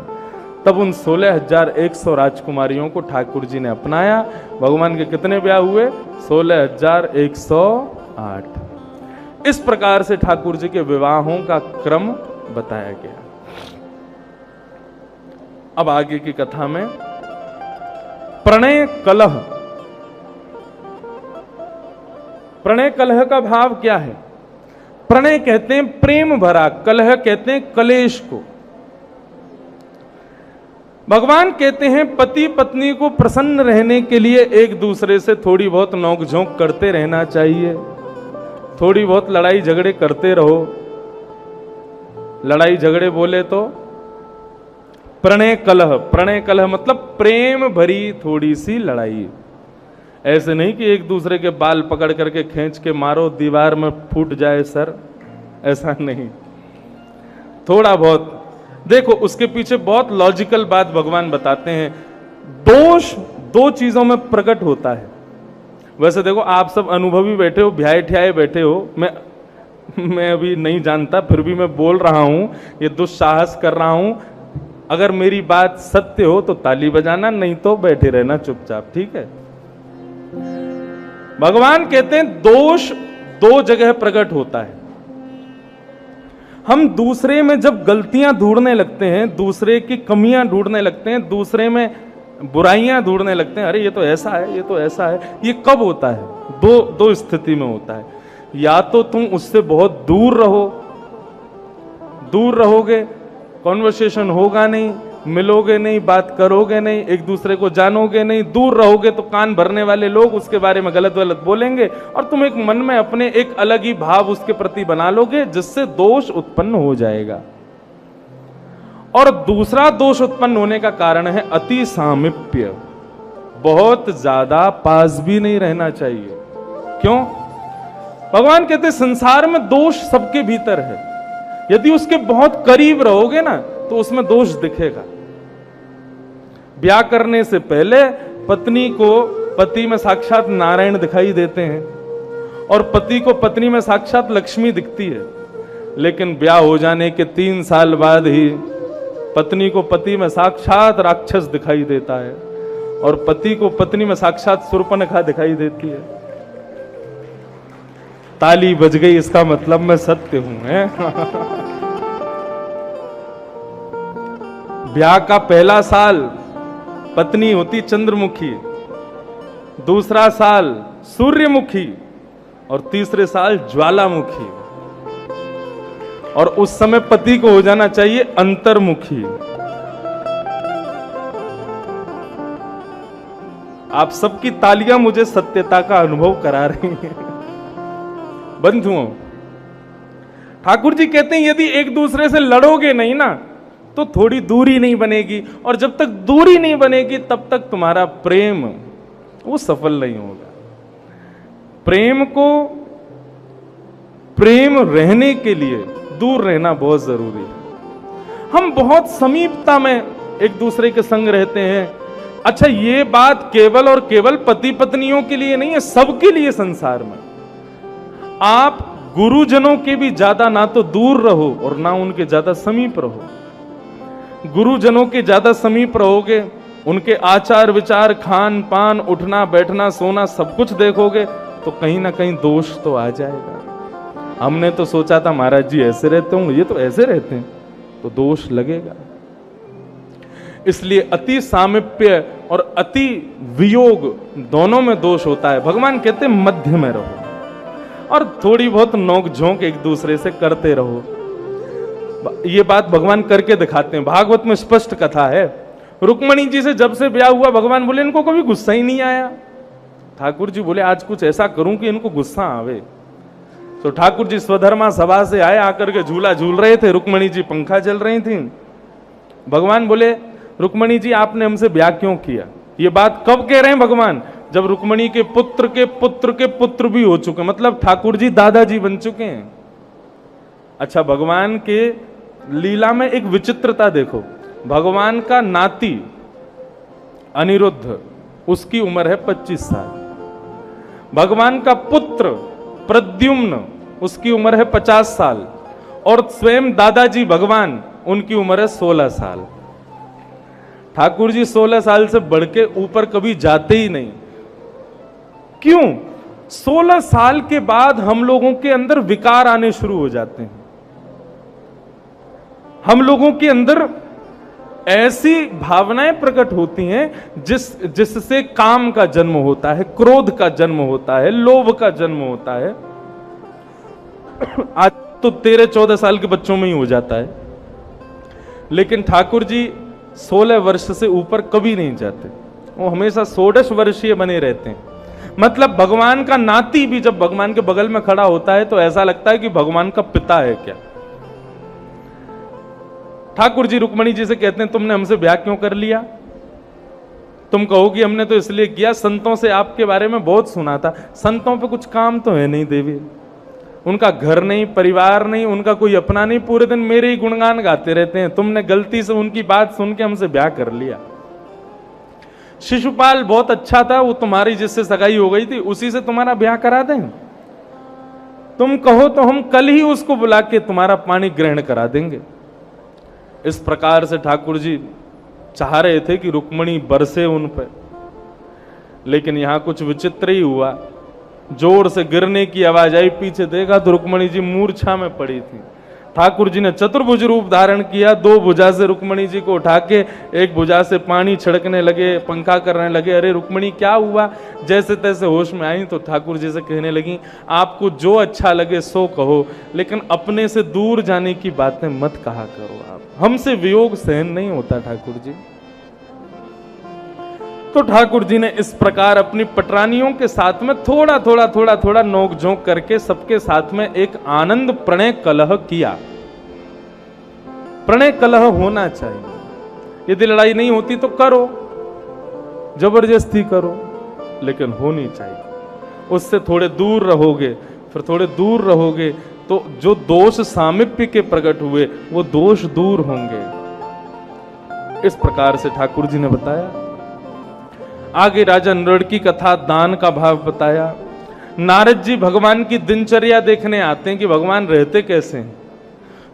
[SPEAKER 1] तब उन 16,100 राजकुमारियों को ठाकुर जी ने अपनाया। भगवान के कितने ब्याह हुए? 16,108। इस प्रकार से ठाकुर जी के विवाहों का क्रम बताया गया। अब आगे की कथा में प्रणय कलह। प्रणय कलह का भाव क्या है? प्रणय कहते हैं प्रेम भरा, कलह कहते हैं कलेश को। भगवान कहते हैं पति पत्नी को प्रसन्न रहने के लिए एक दूसरे से थोड़ी बहुत नोकझोंक करते रहना चाहिए, थोड़ी बहुत लड़ाई झगड़े करते रहो। लड़ाई झगड़े बोले तो प्रणय कलह। प्रणय कलह मतलब प्रेम भरी थोड़ी सी लड़ाई। ऐसे नहीं कि एक दूसरे के बाल पकड़ करके खींच के मारो, दीवार में फूट जाए सर, ऐसा नहीं। थोड़ा बहुत देखो, उसके पीछे बहुत लॉजिकल बात भगवान बताते हैं। दोष 2 चीजों में प्रकट होता है। वैसे देखो आप सब अनुभवी बैठे हो, ब्याहे ठ्याए बैठे हो, मैं अभी नहीं जानता फिर भी मैं बोल रहा हूं, ये दुस्साहस कर रहा हूं। अगर मेरी बात सत्य हो तो ताली बजाना, नहीं तो बैठे रहना चुपचाप, ठीक है। भगवान कहते हैं दोष 2 जगह प्रकट होता है। हम दूसरे में जब गलतियां ढूंढने लगते हैं, दूसरे की कमियां ढूंढने लगते हैं, दूसरे में बुराइयां ढूंढने लगते हैं, अरे ये तो ऐसा है, ये तो ऐसा है। ये कब होता है? दो स्थिति में होता है। या तो तुम उससे बहुत दूर रहो, दूर रहोगे, कॉन्वर्सेशन होगा नहीं, मिलोगे नहीं, बात करोगे नहीं, एक दूसरे को जानोगे नहीं, दूर रहोगे तो कान भरने वाले लोग उसके बारे में गलत गलत बोलेंगे और तुम एक मन में अपने एक अलग ही भाव उसके प्रति बना लोगे, जिससे दोष उत्पन्न हो जाएगा। और दूसरा दोष उत्पन्न होने का कारण है अति सामीप्य। बहुत ज्यादा पास भी नहीं रहना चाहिए। क्यों? भगवान कहते संसार में दोष सबके भीतर है, यदि उसके बहुत करीब रहोगे ना तो उसमें दोष दिखेगा। ब्याह करने से पहले पत्नी को पति में साक्षात नारायण दिखाई देते हैं और पति को पत्नी में साक्षात लक्ष्मी दिखती है, लेकिन ब्याह हो जाने के 3 साल बाद ही पत्नी को पति में साक्षात राक्षस दिखाई देता है और पति को पत्नी में साक्षात शूर्पणखा दिखाई देती है। ताली बज गई, इसका मतलब मैं सत्य हूं है। ब्याह का पहला साल पत्नी होती चंद्रमुखी, दूसरा साल सूर्यमुखी और तीसरे साल ज्वालामुखी, और उस समय पति को हो जाना चाहिए अंतर्मुखी। आप सबकी तालियां मुझे सत्यता का अनुभव करा रही हैं। बंधुओं, ठाकुर जी कहते हैं यदि एक दूसरे से लड़ोगे नहीं ना तो थोड़ी दूरी नहीं बनेगी, और जब तक दूरी नहीं बनेगी तब तक तुम्हारा प्रेम वो सफल नहीं होगा। प्रेम रहने के लिए दूर रहना बहुत जरूरी है। हम बहुत समीपता में एक दूसरे के संग रहते हैं। अच्छा, ये बात केवल और केवल पति पत्नियों के लिए नहीं है, सबके लिए संसार में। आप गुरुजनों के भी ज्यादा ना तो दूर रहो और ना उनके ज्यादा समीप रहो। गुरुजनों के ज्यादा समीप रहोगे, उनके आचार विचार, खान पान, उठना बैठना सोना सब कुछ देखोगे तो कहीं ना कहीं दोष तो आ जाएगा। हमने तो सोचा था महाराज जी ऐसे रहते होंगे, ये तो ऐसे रहते हैं, तो दोष लगेगा। इसलिए अति सामीप्य और अति वियोग दोनों में दोष होता है। भगवान कहते हैं मध्य में रहो और थोड़ी बहुत नोक झोंक एक दूसरे से करते रहो। ये बात भगवान करके दिखाते हैं। भागवत में स्पष्ट कथा है। रुक्मणी जी से जब से ब्याह हुआ भगवान बोले इनको कभी गुस्सा ही नहीं आया। ठाकुर जी बोले आज कुछ ऐसा करूं कि इनको गुस्सा आवे। तो ठाकुर जी स्वधर्मा सभा से आए, आकर के झूला झूल रहे थे, रुक्मणी जी पंखा चल रही थी। भगवान बोले रुक्मणी जी आपने हमसे ब्याह क्यों किया? ये बात कब कह रहे हैं भगवान? जब रुक्मणी के पुत्र के पुत्र के पुत्र भी हो चुके, मतलब ठाकुर जी दादाजी बन चुके हैं। अच्छा, भगवान के लीला में एक विचित्रता देखो। भगवान का नाती अनिरुद्ध, उसकी उम्र है 25 साल। भगवान का पुत्र प्रद्युम्न, उसकी उम्र है 50 साल। और स्वयं दादाजी भगवान, उनकी उम्र है 16 साल। ठाकुर जी 16 साल से बढ़ के ऊपर कभी जाते ही नहीं। क्यों? 16 साल के बाद हम लोगों के अंदर विकार आने शुरू हो जाते हैं। हम लोगों के अंदर ऐसी भावनाएं प्रकट होती हैं जिससे काम का जन्म होता है, क्रोध का जन्म होता है, लोभ का जन्म होता है। आज तो 13-14 साल के बच्चों में ही हो जाता है, लेकिन ठाकुर जी 16 वर्ष से ऊपर कभी नहीं जाते। वो हमेशा 16 वर्षीय बने रहते हैं। मतलब भगवान का नाती भी जब भगवान के बगल में खड़ा होता है तो ऐसा लगता है कि भगवान का पिता है क्या। ठाकुर जी रुक्मणी जी से कहते हैं तुमने हमसे ब्याह क्यों कर लिया? तुम कहोगी हमने तो इसलिए किया, संतों से आपके बारे में बहुत सुना था। संतों पे कुछ काम तो है नहीं देवी, उनका घर नहीं, परिवार नहीं, उनका कोई अपना नहीं, पूरे दिन मेरे ही गुणगान गाते रहते हैं। तुमने गलती से उनकी बात सुन के हमसे ब्याह कर लिया। शिशुपाल बहुत अच्छा था, वो तुम्हारी जिससे सगाई हो गई थी उसी से तुम्हारा ब्याह करा दें। तुम कहो तो हम कल ही उसको बुला के तुम्हारा पानी ग्रहण करा देंगे। इस प्रकार से ठाकुर जी चाह रहे थे कि रुक्मणी बरसे उन पर, लेकिन यहां कुछ विचित्र ही हुआ। जोर से गिरने की आवाज आई, पीछे देखा तो रुक्मणी जी मूर्छा में पड़ी थी। ठाकुर जी ने चतुर्भुज रूप धारण किया, 2 भुजा से रुक्मणी जी को उठा के एक भुजा से पानी छिड़कने लगे, पंखा करने लगे। अरे रुक्मणी क्या हुआ? जैसे तैसे होश में आई तो ठाकुर जी से कहने लगी, आपको जो अच्छा लगे सो कहो, लेकिन अपने से दूर जाने की बातें मत कहा करो। आप हमसे वियोग सहन नहीं होता ठाकुर जी। तो ठाकुर जी ने इस प्रकार अपनी पटरानियों के साथ में थोड़ा नोक झोंक करके सबके साथ में एक आनंद प्रणय कलह किया। प्रणय कलह होना चाहिए, यदि लड़ाई नहीं होती तो करो, जबरदस्ती करो, लेकिन होनी चाहिए। उससे थोड़े दूर रहोगे, फिर थोड़े दूर रहोगे तो जो दोष सामीप्य के प्रकट हुए वो दोष दूर होंगे। इस प्रकार से ठाकुर जी ने बताया। आगे राजा नृड़ की कथा, दान का भाव बताया। नारद जी भगवान की दिनचर्या देखने आते हैं कि भगवान रहते कैसे हैं।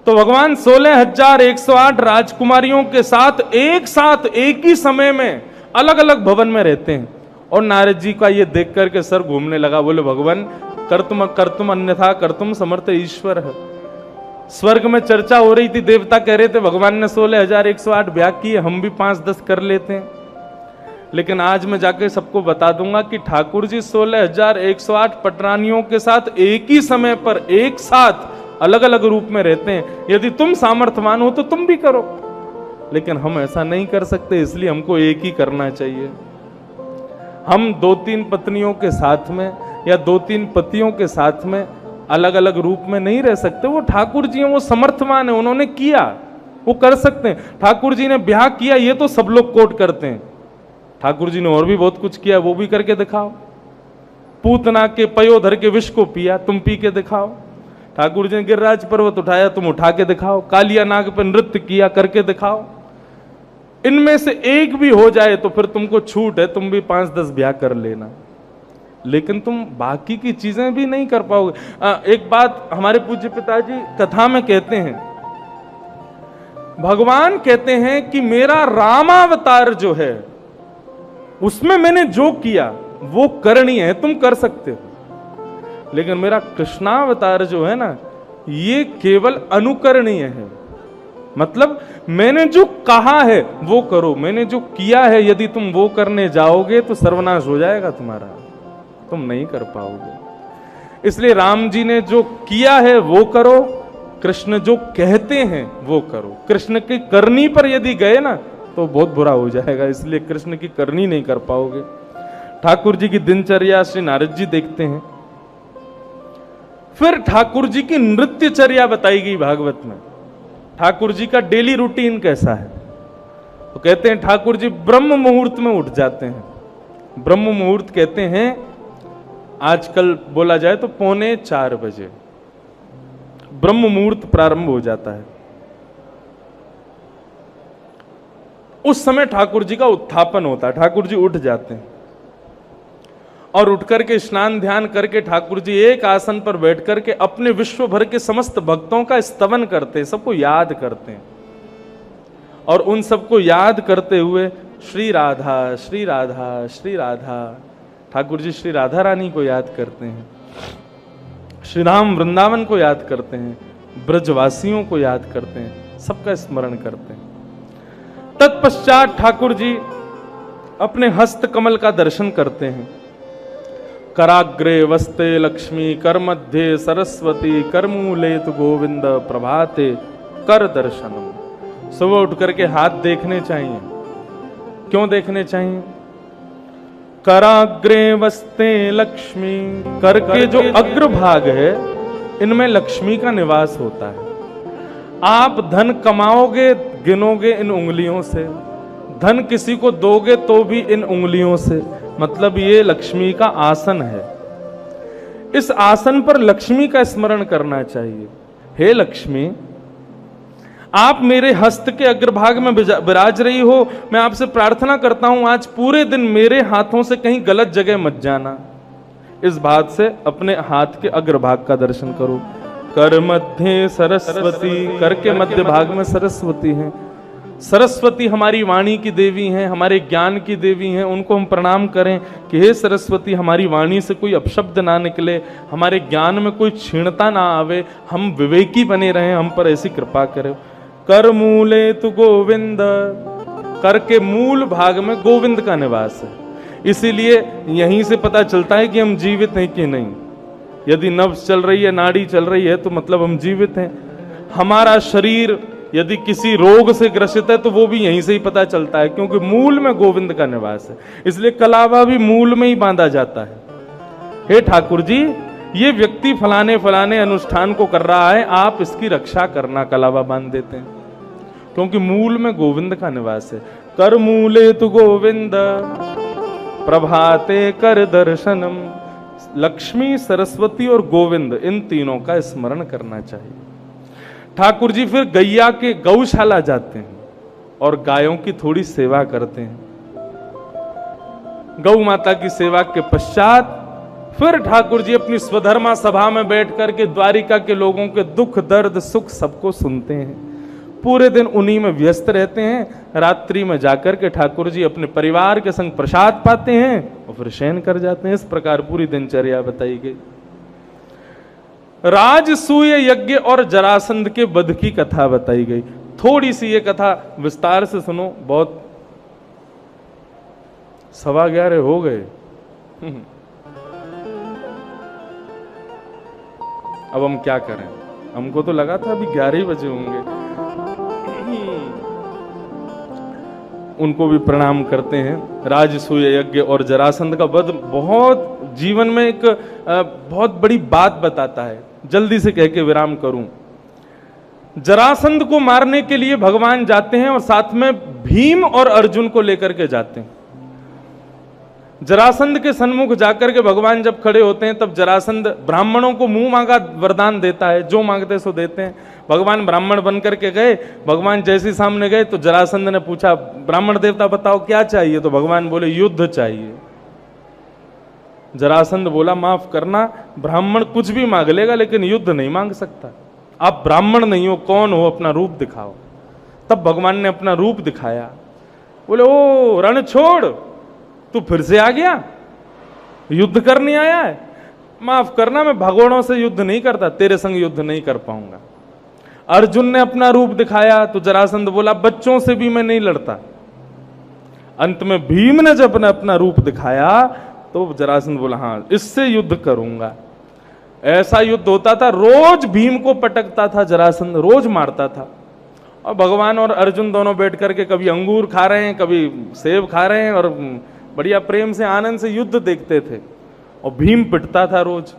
[SPEAKER 1] तो भगवान 16,108 राजकुमारियों के साथ एक ही समय में अलग अलग भवन में रहते हैं। और नारद जी का ये देख करके सर घूमने लगा, बोले भगवान कर्तुम अन्यथा कर्तुम समर्थ ईश्वर है। स्वर्ग में चर्चा हो रही थी, देवता कह रहे थे भगवान ने 16,108 ब्याह किए, हम भी 5-10 कर लेते हैं। लेकिन आज मैं जाके सबको बता दूंगा कि ठाकुर जी 16,108 पटरानियों के साथ एक ही समय पर एक साथ अलग अलग रूप में रहते हैं। यदि तुम सामर्थ्यवान हो तो तुम भी करो, लेकिन हम ऐसा नहीं कर सकते, इसलिए हमको एक ही करना चाहिए। हम 2-3 पत्नियों के साथ में या 2-3 पतियों के साथ में अलग अलग रूप में नहीं रह सकते। वो ठाकुर जी हैं, वो समर्थवान है, उन्होंने किया, वो कर सकते हैं। ठाकुर जी ने ब्याह किया, ये तो सब लोग कोट करते हैं। ठाकुर जी ने और भी बहुत कुछ किया, वो भी करके दिखाओ। पूतना के पयोधर के विष को पिया, तुम पी के दिखाओ। ठाकुर जी ने गिरिराज पर्वत उठाया, तुम उठा के दिखाओ। कालिया नाग पर नृत्य किया, करके दिखाओ। इनमें से एक भी हो जाए तो फिर तुमको छूट है, तुम भी 5-10 ब्याह कर लेना, लेकिन तुम बाकी की चीजें भी नहीं कर पाओगे। एक बात हमारे पूज्य पिताजी कथा में कहते हैं, भगवान कहते हैं कि मेरा रामावतार जो है उसमें मैंने जो किया वो करणीय है, तुम कर सकते हो, लेकिन मेरा कृष्णावतार जो है ना ये केवल अनुकरणीय है। मतलब मैंने जो कहा है वो करो, मैंने जो किया है यदि तुम वो करने जाओगे तो सर्वनाश हो जाएगा तुम्हारा, तुम नहीं कर पाओगे। इसलिए राम जी ने जो किया है वो करो, कृष्ण जो कहते हैं वो करो। कृष्ण की करनी पर यदि गए ना तो बहुत बुरा हो जाएगा, इसलिए कृष्ण की करनी नहीं कर पाओगे। ठाकुर जी की दिनचर्या श्री नारद जी देखते हैं। फिर ठाकुर जी की नृत्यचर्या बताई गई भागवत में। ठाकुर जी का डेली रूटीन कैसा है, तो कहते हैं ठाकुर जी ब्रह्म मुहूर्त में उठ जाते हैं। ब्रह्म मुहूर्त कहते हैं आजकल बोला जाए तो 3:45 बजे ब्रह्म मुहूर्त प्रारंभ हो जाता है। उस समय ठाकुर जी का उत्थापन होता है, ठाकुर जी उठ जाते हैं और उठ करके स्नान ध्यान करके ठाकुर जी एक आसन पर बैठ करके अपने विश्व भर के समस्त भक्तों का स्तवन करते हैं, सबको याद करते हैं। और उन सबको याद करते हुए श्री राधा श्री राधा श्री राधा, ठाकुर जी श्री राधा रानी को याद करते हैं, श्री राम वृंदावन को याद करते हैं, ब्रजवासियों को याद करते हैं, सबका स्मरण करते हैं। तत्पश्चात ठाकुर जी अपने हस्त कमल का दर्शन करते हैं। कराग्रे वस्ते लक्ष्मी, कर मध्य सरस्वती, कर मूले तु गोविंद, प्रभाते कर दर्शनम। सुबह उठ करके हाथ देखने चाहिए। क्यों देखने चाहिए? कराग्रे वस्ते लक्ष्मी, कर के जो अग्रभाग है इनमें लक्ष्मी का निवास होता है। आप धन कमाओगे गिनोगे इन उंगलियों से, धन किसी को दोगे तो भी इन उंगलियों से, मतलब ये लक्ष्मी का आसन है। इस आसन पर लक्ष्मी का स्मरण करना चाहिए। हे लक्ष्मी, आप मेरे हस्त के अग्रभाग में विराज रही हो, मैं आपसे प्रार्थना करता हूं आज पूरे दिन मेरे हाथों से कहीं गलत जगह मत जाना। इस बात से अपने हाथ के अग्रभाग का दर्शन करो। कर मध्य सरस्वती, कर के मध्य भाग में सरस्वती है। सरस्वती हमारी वाणी की देवी हैं, हमारे ज्ञान की देवी हैं, उनको हम प्रणाम करें कि हे सरस्वती, हमारी वाणी से कोई अपशब्द ना निकले, हमारे ज्ञान में कोई क्षीणता ना आवे, हम विवेकी बने रहें, हम पर ऐसी कृपा करो। कर मूले तु गोविंद, कर के मूल भाग में गोविंद का निवास है, इसीलिए यहीं से पता चलता है कि हम जीवित हैं कि नहीं। यदि नब्ज चल रही है, नाड़ी चल रही है, तो मतलब हम जीवित हैं। हमारा शरीर यदि किसी रोग से ग्रसित है तो वो भी यहीं से ही पता चलता है, क्योंकि मूल में गोविंद का निवास है। इसलिए कलावा भी मूल में ही बांधा जाता है। हे ठाकुर जी, ये व्यक्ति फलाने फलाने अनुष्ठान को कर रहा है, आप इसकी रक्षा करना, कलावा बांध देते हैं, क्योंकि मूल में गोविंद का निवास है। कर मूले तु गोविंद, प्रभाते कर दर्शनम। लक्ष्मी, सरस्वती और गोविंद, इन तीनों का स्मरण करना चाहिए। ठाकुर जी फिर गैया के गौशाला जाते हैं और गायों की थोड़ी सेवा करते हैं। गौ माता की सेवा के पश्चात फिर ठाकुर जी अपनी स्वधर्मा सभा में बैठ करके द्वारिका के लोगों के दुख दर्द सुख सबको सुनते हैं। पूरे दिन उन्हीं में व्यस्त रहते हैं। रात्रि में जाकर के ठाकुर जी अपने परिवार के संग प्रसाद पाते हैं और फिर शयन कर जाते हैं। इस प्रकार पूरी दिनचर्या बताई गई। राजसूय यज्ञ और जरासंध के वध की कथा बताई गई। थोड़ी सी ये कथा विस्तार से सुनो, बहुत 11:15 हो गए। अब हम क्या करें, हमको तो लगा था अभी 11 ही बजे होंगे। उनको भी प्रणाम करते हैं। राजसूय यज्ञ और जरासंध का वध बहुत जीवन में एक बहुत बड़ी बात बताता है। जल्दी से कह के विराम करूं। जरासंध को मारने के लिए भगवान जाते हैं और साथ में भीम और अर्जुन को लेकर के जाते हैं। जरासंध के सन्मुख जाकर के भगवान जब खड़े होते हैं तब जरासंध ब्राह्मणों को मुंह मांगा वरदान देता है, जो मांगते सो देते हैं। भगवान ब्राह्मण बन करके गए। भगवान जैसे सामने गए तो जरासंध ने पूछा, ब्राह्मण देवता बताओ क्या चाहिए? तो भगवान बोले युद्ध चाहिए। जरासंध बोला, माफ करना, ब्राह्मण कुछ भी मांग लेगा लेकिन युद्ध नहीं मांग सकता। आप ब्राह्मण नहीं हो, कौन हो? अपना रूप दिखाओ। तब भगवान ने अपना रूप दिखाया। बोले, ओ रण छोड़, तू फिर से आ गया, युद्ध करने आया है? माफ करना, मैं भगवानों से युद्ध नहीं करता, तेरे संग युद्ध नहीं कर पाऊंगा। अर्जुन ने अपना रूप दिखाया तो जरासंध बोला, बच्चों से भी मैं नहीं लड़ता। अंत में भीम ने जब अपना रूप दिखाया तो जरासंध बोला, हाँ इससे युद्ध करूंगा। ऐसा युद्ध होता था, रोज भीम को पटकता था जरासंध, रोज मारता था। और भगवान और अर्जुन दोनों बैठ करके कभी अंगूर खा रहे हैं, कभी सेब खा रहे हैं और बढ़िया प्रेम से आनंद से युद्ध देखते थे। और भीम पिटता था रोज।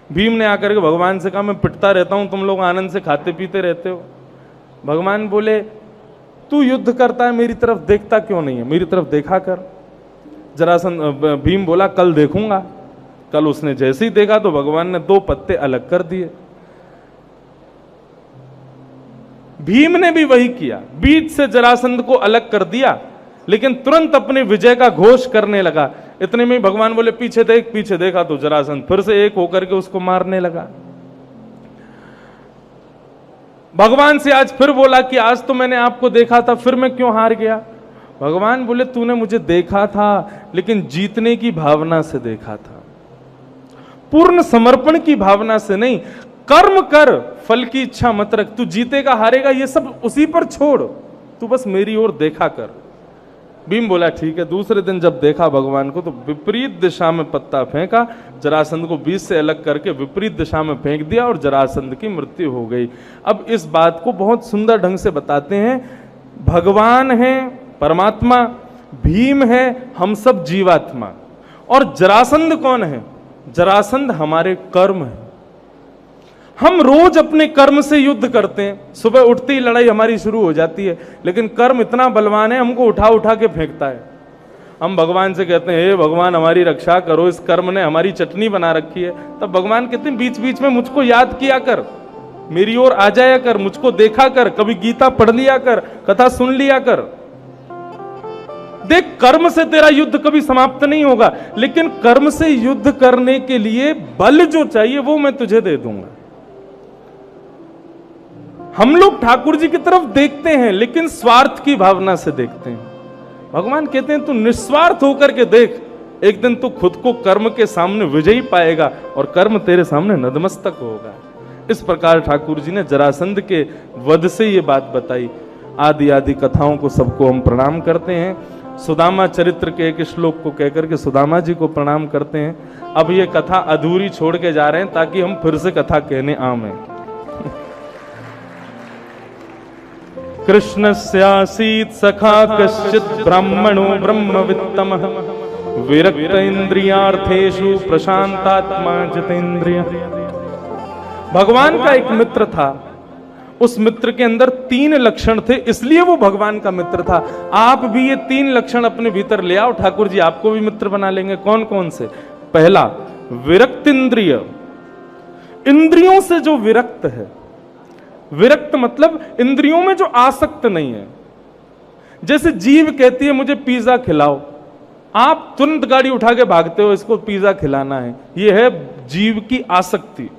[SPEAKER 1] भीम ने आकर के भगवान से कहा, मैं पिटता रहता हूं, तुम लोग आनंद से खाते पीते रहते हो। भगवान बोले, तू युद्ध करता है, मेरी तरफ देखता क्यों नहीं है? मेरी तरफ देखा कर। जरासंध भीम बोला, कल देखूंगा। कल उसने जैसे ही देखा तो भगवान ने 2 पत्ते अलग कर दिए। भीम ने भी वही किया, बीच से जरासंध को अलग कर दिया, लेकिन तुरंत अपने विजय का घोष करने लगा। इतने में भगवान बोले, पीछे देख। पीछे देखा तो जरासंध फिर से एक होकर के उसको मारने लगा। भगवान से आज फिर बोला कि आज तो मैंने आपको देखा था, फिर मैं क्यों हार गया? भगवान बोले, तूने मुझे देखा था लेकिन जीतने की भावना से देखा था, पूर्ण समर्पण की भावना से नहीं। कर्म कर, फल की इच्छा मत रख। तू जीतेगा हारेगा ये सब उसी पर छोड़, तू बस मेरी ओर देखा कर। भीम बोला, ठीक है। दूसरे दिन जब देखा भगवान को तो विपरीत दिशा में पत्ता फेंका, जरासंध को बीच से अलग करके विपरीत दिशा में फेंक दिया और जरासंध की मृत्यु हो गई। अब इस बात को बहुत सुंदर ढंग से बताते हैं। भगवान है परमात्मा, भीम है हम सब जीवात्मा, और जरासंध कौन है? जरासंध हमारे कर्म है। हम रोज अपने कर्म से युद्ध करते हैं। सुबह उठते ही लड़ाई हमारी शुरू हो जाती है, लेकिन कर्म इतना बलवान है, हमको उठा उठा के फेंकता है। हम भगवान से कहते हैं, हे भगवान हमारी रक्षा करो, इस कर्म ने हमारी चटनी बना रखी है। तब भगवान कहते हैं, बीच बीच में मुझको याद किया कर, मेरी ओर आ जाया कर, मुझको देखा कर, कभी गीता पढ़ लिया कर, कथा सुन लिया कर। देख, कर्म से तेरा युद्ध कभी समाप्त नहीं होगा, लेकिन कर्म से युद्ध करने के लिए बल जो चाहिए वो मैं तुझे दे दूंगा। हम लोग ठाकुर जी की तरफ देखते हैं लेकिन स्वार्थ की भावना से देखते हैं। भगवान कहते हैं तू निस्वार्थ होकर के देख, एक दिन तू खुद को कर्म के सामने विजयी पाएगा और कर्म तेरे सामने नतमस्तक होगा। इस प्रकार ठाकुर जी ने जरासंध के वध से ये बात बताई। आदि आदि कथाओं को सबको हम प्रणाम करते हैं। सुदामा चरित्र के एक श्लोक को कहकर के सुदामा जी को प्रणाम करते हैं। अब ये कथा अधूरी छोड़ के जा रहे हैं ताकि हम फिर से कथा कहने आवें। कृष्णस्यासीत् सखा कश्चित् ब्राह्मणो ब्रह्मवित्तमः विरक्त इंद्रियार्थेषु प्रशांतात्मा जितेंद्रिय। भगवान का एक मित्र था, उस मित्र के अंदर 3 लक्षण थे, इसलिए वो भगवान का मित्र था। आप भी ये 3 लक्षण अपने भीतर ले आओ, ठाकुर जी आपको भी मित्र बना लेंगे। कौन कौन से? पहला, विरक्त इंद्रिय, इंद्रियों से जो विरक्त है। विरक्त मतलब इंद्रियों में जो आसक्त नहीं है। जैसे जीव कहती है मुझे पिज्जा खिलाओ, आप तुरंत गाड़ी उठा के भागते हो, इसको पिज्जा खिलाना है। यह है जीव की आसक्ति।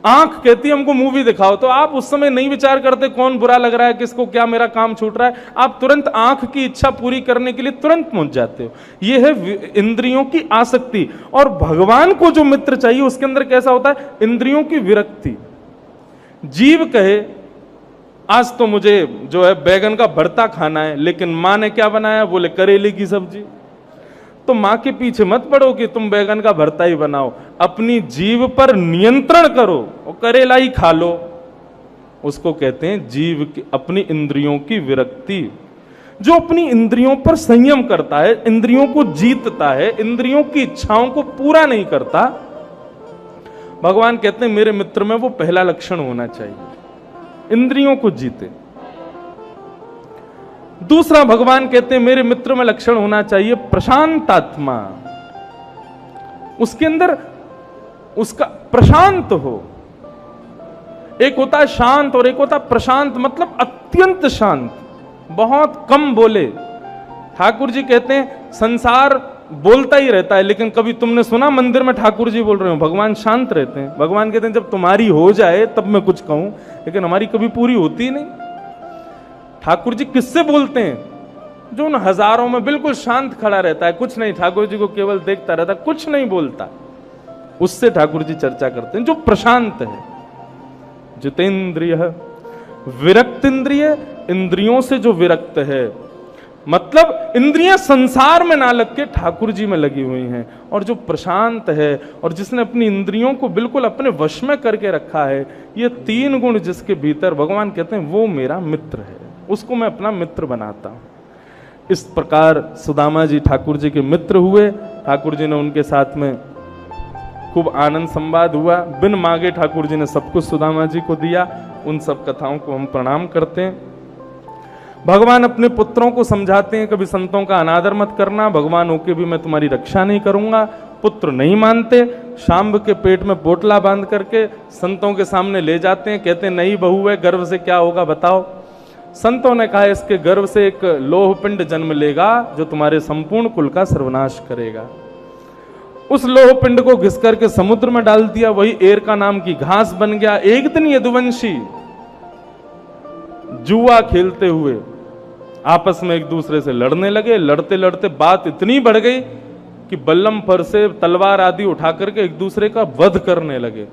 [SPEAKER 1] आंख कहती है हमको मूवी दिखाओ, तो आप उस समय नहीं विचार करते कौन बुरा लग रहा है, किसको क्या मेरा काम छूट रहा है, आप तुरंत आंख की इच्छा पूरी करने के लिए तुरंत पहुंच जाते हो। यह है इंद्रियों की आसक्ति। और भगवान को जो मित्र चाहिए उसके अंदर कैसा होता है? इंद्रियों की विरक्ति। जीव कहे आज तो मुझे जो है बैगन का भरता खाना है, लेकिन मां ने क्या बनाया? बोले करेले की सब्जी। तो मां के पीछे मत पड़ो कि तुम बैगन का भरता ही बनाओ, अपनी जीव पर नियंत्रण करो और करेला ही खा लो। उसको कहते हैं जीव की अपनी इंद्रियों की विरक्ति। जो अपनी इंद्रियों पर संयम करता है, इंद्रियों को जीतता है, इंद्रियों की इच्छाओं को पूरा नहीं करता, भगवान कहते हैं मेरे मित्र में वो पहला लक्षण होना चाहिए, इंद्रियों को जीते। दूसरा, भगवान कहते हैं मेरे मित्र में लक्षण होना चाहिए प्रशांत आत्मा, उसके अंदर उसका प्रशांत हो। एक होता है शांत और एक होता है प्रशांत, मतलब अत्यंत शांत, बहुत कम बोले। ठाकुर जी कहते हैं संसार बोलता ही रहता है, लेकिन कभी तुमने सुना मंदिर में ठाकुर जी बोल रहे हो? भगवान शांत रहते हैं। भगवान कहते हैं जब तुम्हारी हो जाए तब मैं कुछ कहूं, लेकिन हमारी कभी पूरी होती ही नहीं। ठाकुर जी किससे बोलते हैं? जो उन हजारों में बिल्कुल शांत खड़ा रहता है, कुछ नहीं, ठाकुर जी को केवल देखता रहता, कुछ नहीं बोलता, उससे ठाकुर जी चर्चा करते हैं। जो प्रशांत है, जितेंद्रिय, विरक्त इंद्रिय, इंद्रियों से जो विरक्त है, मतलब इंद्रियां संसार में ना लग के ठाकुर जी में लगी हुई हैं। और जो प्रशांत है और जिसने अपनी इंद्रियों को बिल्कुल अपने वश में करके रखा है, ये 3 गुण जिसके भीतर, भगवान कहते हैं वो मेरा मित्र है, उसको मैं अपना मित्र बनाता हूं। इस प्रकार सुदामा जी ठाकुर जी के मित्र हुए। ठाकुर जी ने उनके साथ में खूब आनंद संवाद हुआ। बिन मांगे ठाकुर जी ने सब कुछ सुदामा जी को दिया। उन सब कथाओं को हम प्रणाम करते हैं। भगवान अपने पुत्रों को समझाते हैं कभी संतों का अनादर मत करना, भगवान होके भी मैं तुम्हारी रक्षा नहीं करूंगा। पुत्र नहीं मानते, शांब के पेट में पोटला बांध करके संतों के सामने ले जाते हैं, कहते हैं नहीं बहू है, गर्भ से क्या होगा बताओ। संतों ने कहा इसके गर्भ से एक लोह पिंड जन्म लेगा जो तुम्हारे संपूर्ण कुल का सर्वनाश करेगा। उस लोह पिंड को घिस करके समुद्र में डाल दिया, वही एरका नाम की घास बन गया। एक दिन यदुवंशी जुआ खेलते हुए आपस में एक दूसरे से लड़ने लगे। लड़ते लड़ते बात इतनी बढ़ गई कि बल्लम पर से तलवार आदि उठा करके एक दूसरे का वध करने लगे।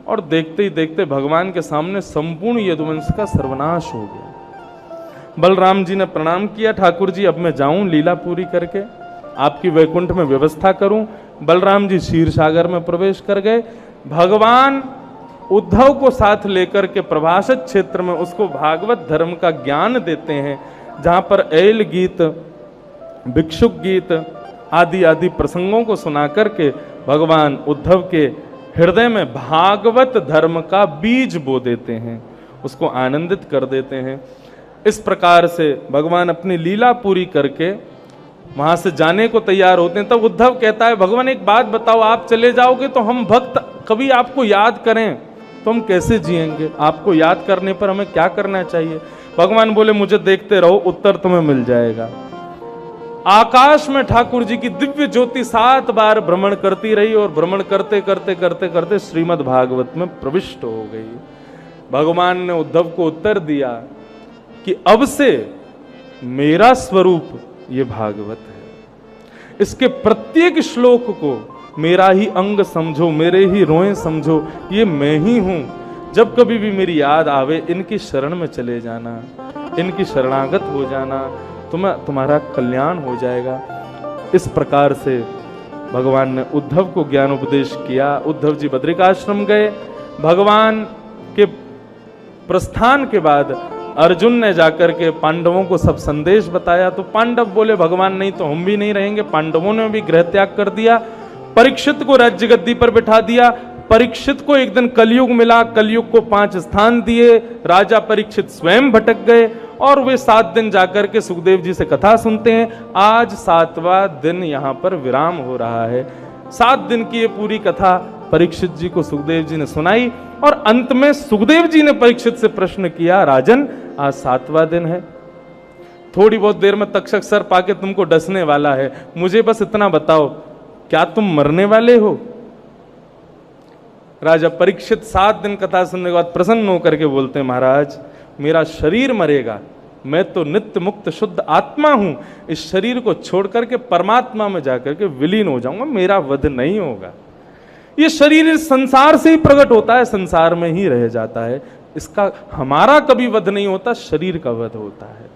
[SPEAKER 1] और देखते ही देखते भगवान के सामने संपूर्ण यदुवंश का सर्वनाश हो गया। बलराम जी ने प्रणाम किया, ठाकुर जी अब मैं जाऊं लीला पूरी करके, आपकी वैकुंठ में व्यवस्था करूं। बलराम जी क्षीर सागर में प्रवेश कर गए। भगवान उद्धव को साथ लेकर के प्रभाषित क्षेत्र में उसको भागवत धर्म का ज्ञान देते हैं, जहां पर ऐल गीत, भिक्षुक गीत आदि आदि प्रसंगों को सुना करके भगवान उद्धव के हृदय में भागवत धर्म का बीज बो देते हैं, उसको आनंदित कर देते हैं। इस प्रकार से भगवान अपनी लीला पूरी करके वहां से जाने को तैयार होते हैं। तब उद्धव कहता है भगवान एक बात बताओ, आप चले जाओगे तो हम भक्त कभी आपको याद करें तो हम कैसे जिएंगे? आपको याद करने पर हमें क्या करना चाहिए? भगवान बोले मुझे देखते रहो, उत्तर तुम्हें मिल जाएगा। आकाश में ठाकुर जी की दिव्य ज्योति 7 बार भ्रमण करती रही और भ्रमण करते करते करते करते श्रीमद् भागवत में प्रविष्ट हो गई। भगवान ने उद्धव को उत्तर दिया कि अब से मेरा स्वरूप ये भागवत है, इसके प्रत्येक श्लोक को मेरा ही अंग समझो, मेरे ही रोए समझो, ये मैं ही हूं। जब कभी भी मेरी याद आवे इनकी शरण में चले जाना, इनकी शरणागत हो जाना, तुम्हारा कल्याण हो जाएगा। इस प्रकार से भगवान ने उद्धव को ज्ञान उपदेश किया। उद्धव जी बद्रिकाश्रम गए। भगवान के प्रस्थान के बाद अर्जुन ने जाकर के पांडवों को सब संदेश बताया, तो पांडव बोले भगवान नहीं तो हम भी नहीं रहेंगे। पांडवों ने भी गृह त्याग कर दिया। परीक्षित को राज्य गद्दी पर बिठा दिया। परीक्षित को एक दिन कलयुग मिला, कलयुग को 5 स्थान दिए। राजा परीक्षित स्वयं भटक गए और वे 7 दिन जाकर के सुखदेव जी से कथा सुनते हैं। आज 7वां दिन यहाँ पर विराम हो रहा है। 7 दिन की ये पूरी कथा परीक्षित जी को सुखदेव जी ने सुनाई और अंत में सुखदेव जी ने परीक्षित से प्रश्न किया, राजन आज 7वां दिन है, थोड़ी बहुत देर में तक्षक सर्प आके तुमको डसने वाला है, मुझे बस इतना बताओ क्या तुम मरने वाले हो? राजा परीक्षित 7 दिन कथा सुनने के बाद प्रसन्न होकर के बोलते हैं, महाराज मेरा शरीर मरेगा, मैं तो नित्य मुक्त शुद्ध आत्मा हूं, इस शरीर को छोड़ करके परमात्मा में जाकर के विलीन हो जाऊंगा, मेरा वध नहीं होगा। ये शरीर इस संसार से ही प्रकट होता है, संसार में ही रह जाता है, इसका हमारा कभी वध नहीं होता, शरीर का वध होता है।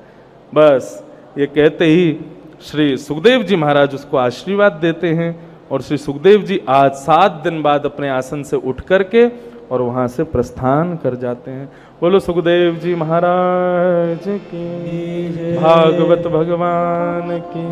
[SPEAKER 1] बस ये कहते ही श्री सुखदेव जी महाराज उसको आशीर्वाद देते हैं और श्री सुखदेव जी आज 7 दिन बाद अपने आसन से उठ करके और वहां से प्रस्थान कर जाते हैं। बोलो सुखदेव जी महाराज की, भागवत भगवान की।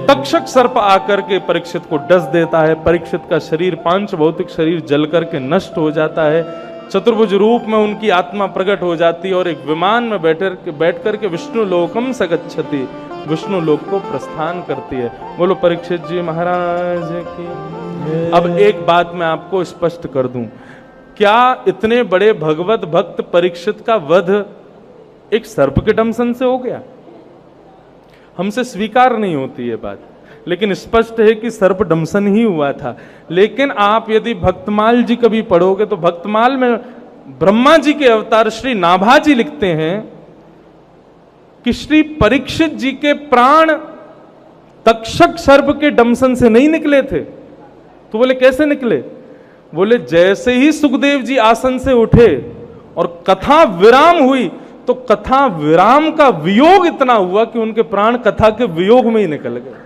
[SPEAKER 1] तक्षक सर्प आकर के परीक्षित को डस देता है। परीक्षित का शरीर, 5 भौतिक शरीर जल करके नष्ट हो जाता है। चतुर्भुज रूप में उनकी आत्मा प्रकट हो जाती है और एक विमान में बैठ करके विष्णु लोकम स गच्छति, विष्णु लोक को प्रस्थान करती है। बोलो परीक्षित जी महाराज की। अब एक बात मैं आपको स्पष्ट कर दूं, क्या इतने बड़े भगवत भक्त परीक्षित का वध एक सर्प के दंशन से हो गया? हमसे स्वीकार नहीं होती ये बात, लेकिन स्पष्ट है कि सर्प दंशन ही हुआ था। लेकिन आप यदि भक्तमाल जी कभी पढ़ोगे तो भक्तमाल में ब्रह्मा जी के अवतार श्री नाभा जी लिखते हैं कि श्री परीक्षित जी के प्राण तक्षक सर्प के दंशन से नहीं निकले थे। तो बोले कैसे निकले? बोले जैसे ही सुखदेव जी आसन से उठे और कथा विराम हुई तो कथा विराम का वियोग इतना हुआ कि उनके प्राण कथा के वियोग में ही निकल गए।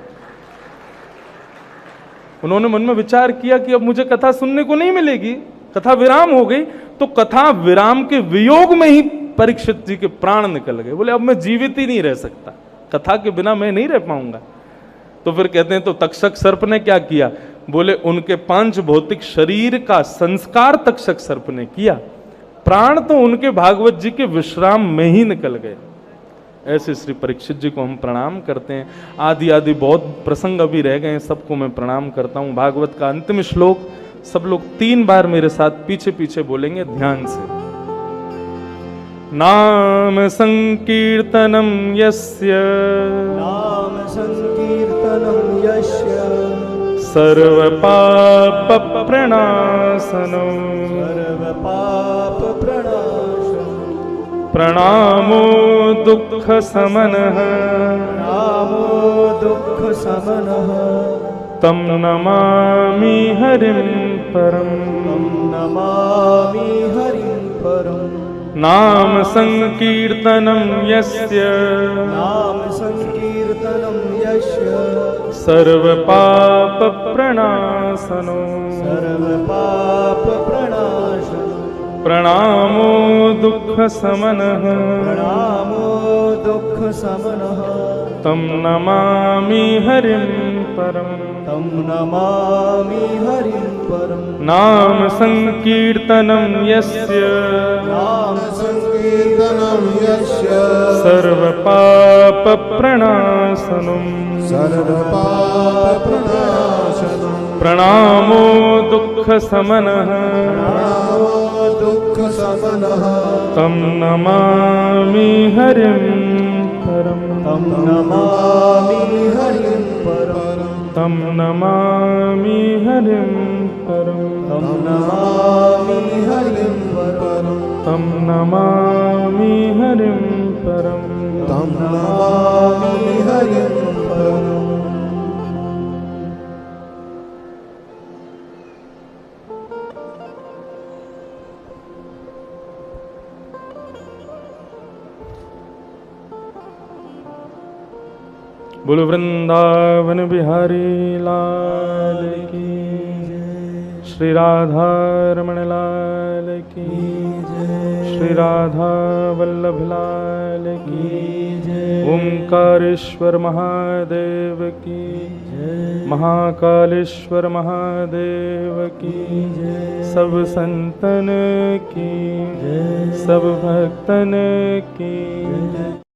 [SPEAKER 1] उन्होंने मन में विचार किया कि अब मुझे कथा सुनने को नहीं मिलेगी, कथा विराम हो गई, तो कथा विराम के वियोग में ही परीक्षित जी के प्राण निकल गए। बोले अब मैं जीवित ही नहीं रह सकता, कथा के बिना मैं नहीं रह पाऊंगा। तो फिर कहते हैं तो तक्षक सर्प ने क्या किया? बोले उनके 5 भौतिक शरीर का संस्कार तक्षक सर्प ने किया, प्राण तो उनके भागवत जी के विश्राम में ही निकल गए। ऐसे श्री परीक्षित जी को हम प्रणाम करते हैं। आदि आदि बहुत प्रसंग अभी रह गए हैं, सबको मैं प्रणाम करता हूं। भागवत का अंतिम श्लोक सब लोग 3 बार मेरे साथ पीछे पीछे बोलेंगे ध्यान से। नाम संकीर्तनम यस्य,
[SPEAKER 2] नाम संकीर्तनम यस्य,
[SPEAKER 1] सर्व पाप प्रणाशनो,
[SPEAKER 2] सर्व पाप प्रणाशनो,
[SPEAKER 1] प्रणामो दुख समनः,
[SPEAKER 2] नामो दुख समनः,
[SPEAKER 1] तम नमामि हरिं परम,
[SPEAKER 2] तम नमामि हरिं परम।
[SPEAKER 1] नाम संकीर्तनम यस्य,
[SPEAKER 2] नाम संकीर्तनम यस्य,
[SPEAKER 1] सर्व पाप प्रणाशनो,
[SPEAKER 2] सर्व पाप प्रणाशनो,
[SPEAKER 1] प्रणामो दुख समनः,
[SPEAKER 2] प्रणामो दुख समनः,
[SPEAKER 1] तम नमामि हरिं परम,
[SPEAKER 2] तम नमामि हरिं परम।
[SPEAKER 1] नाम संकीर्तनम यस्य,
[SPEAKER 2] नाम संकीर्तनम यस्य,
[SPEAKER 1] सर्व पाप प्रणाशनम,
[SPEAKER 2] सर्व पाप प्रणाशनम,
[SPEAKER 1] प्रणामो दुख समनः,
[SPEAKER 2] प्रणामो दुख समनः,
[SPEAKER 1] तम नमामि हरिं परम,
[SPEAKER 2] तम नमामि हरिं परम,
[SPEAKER 1] तम नमामि हरिं परम
[SPEAKER 2] तं नमामि हरिं परं
[SPEAKER 1] तं नमामि हरिं परम
[SPEAKER 2] तं नमामि हरिं परम्
[SPEAKER 1] बोलो वृंदावन बिहारी लाल की, श्री राधा रमण लाल की, श्री राधा वल्लभ लाल की, ओंकारेश्वर महादेव की, महाकालेश्वर महादेव की, सब संतन की, सब भक्तन की।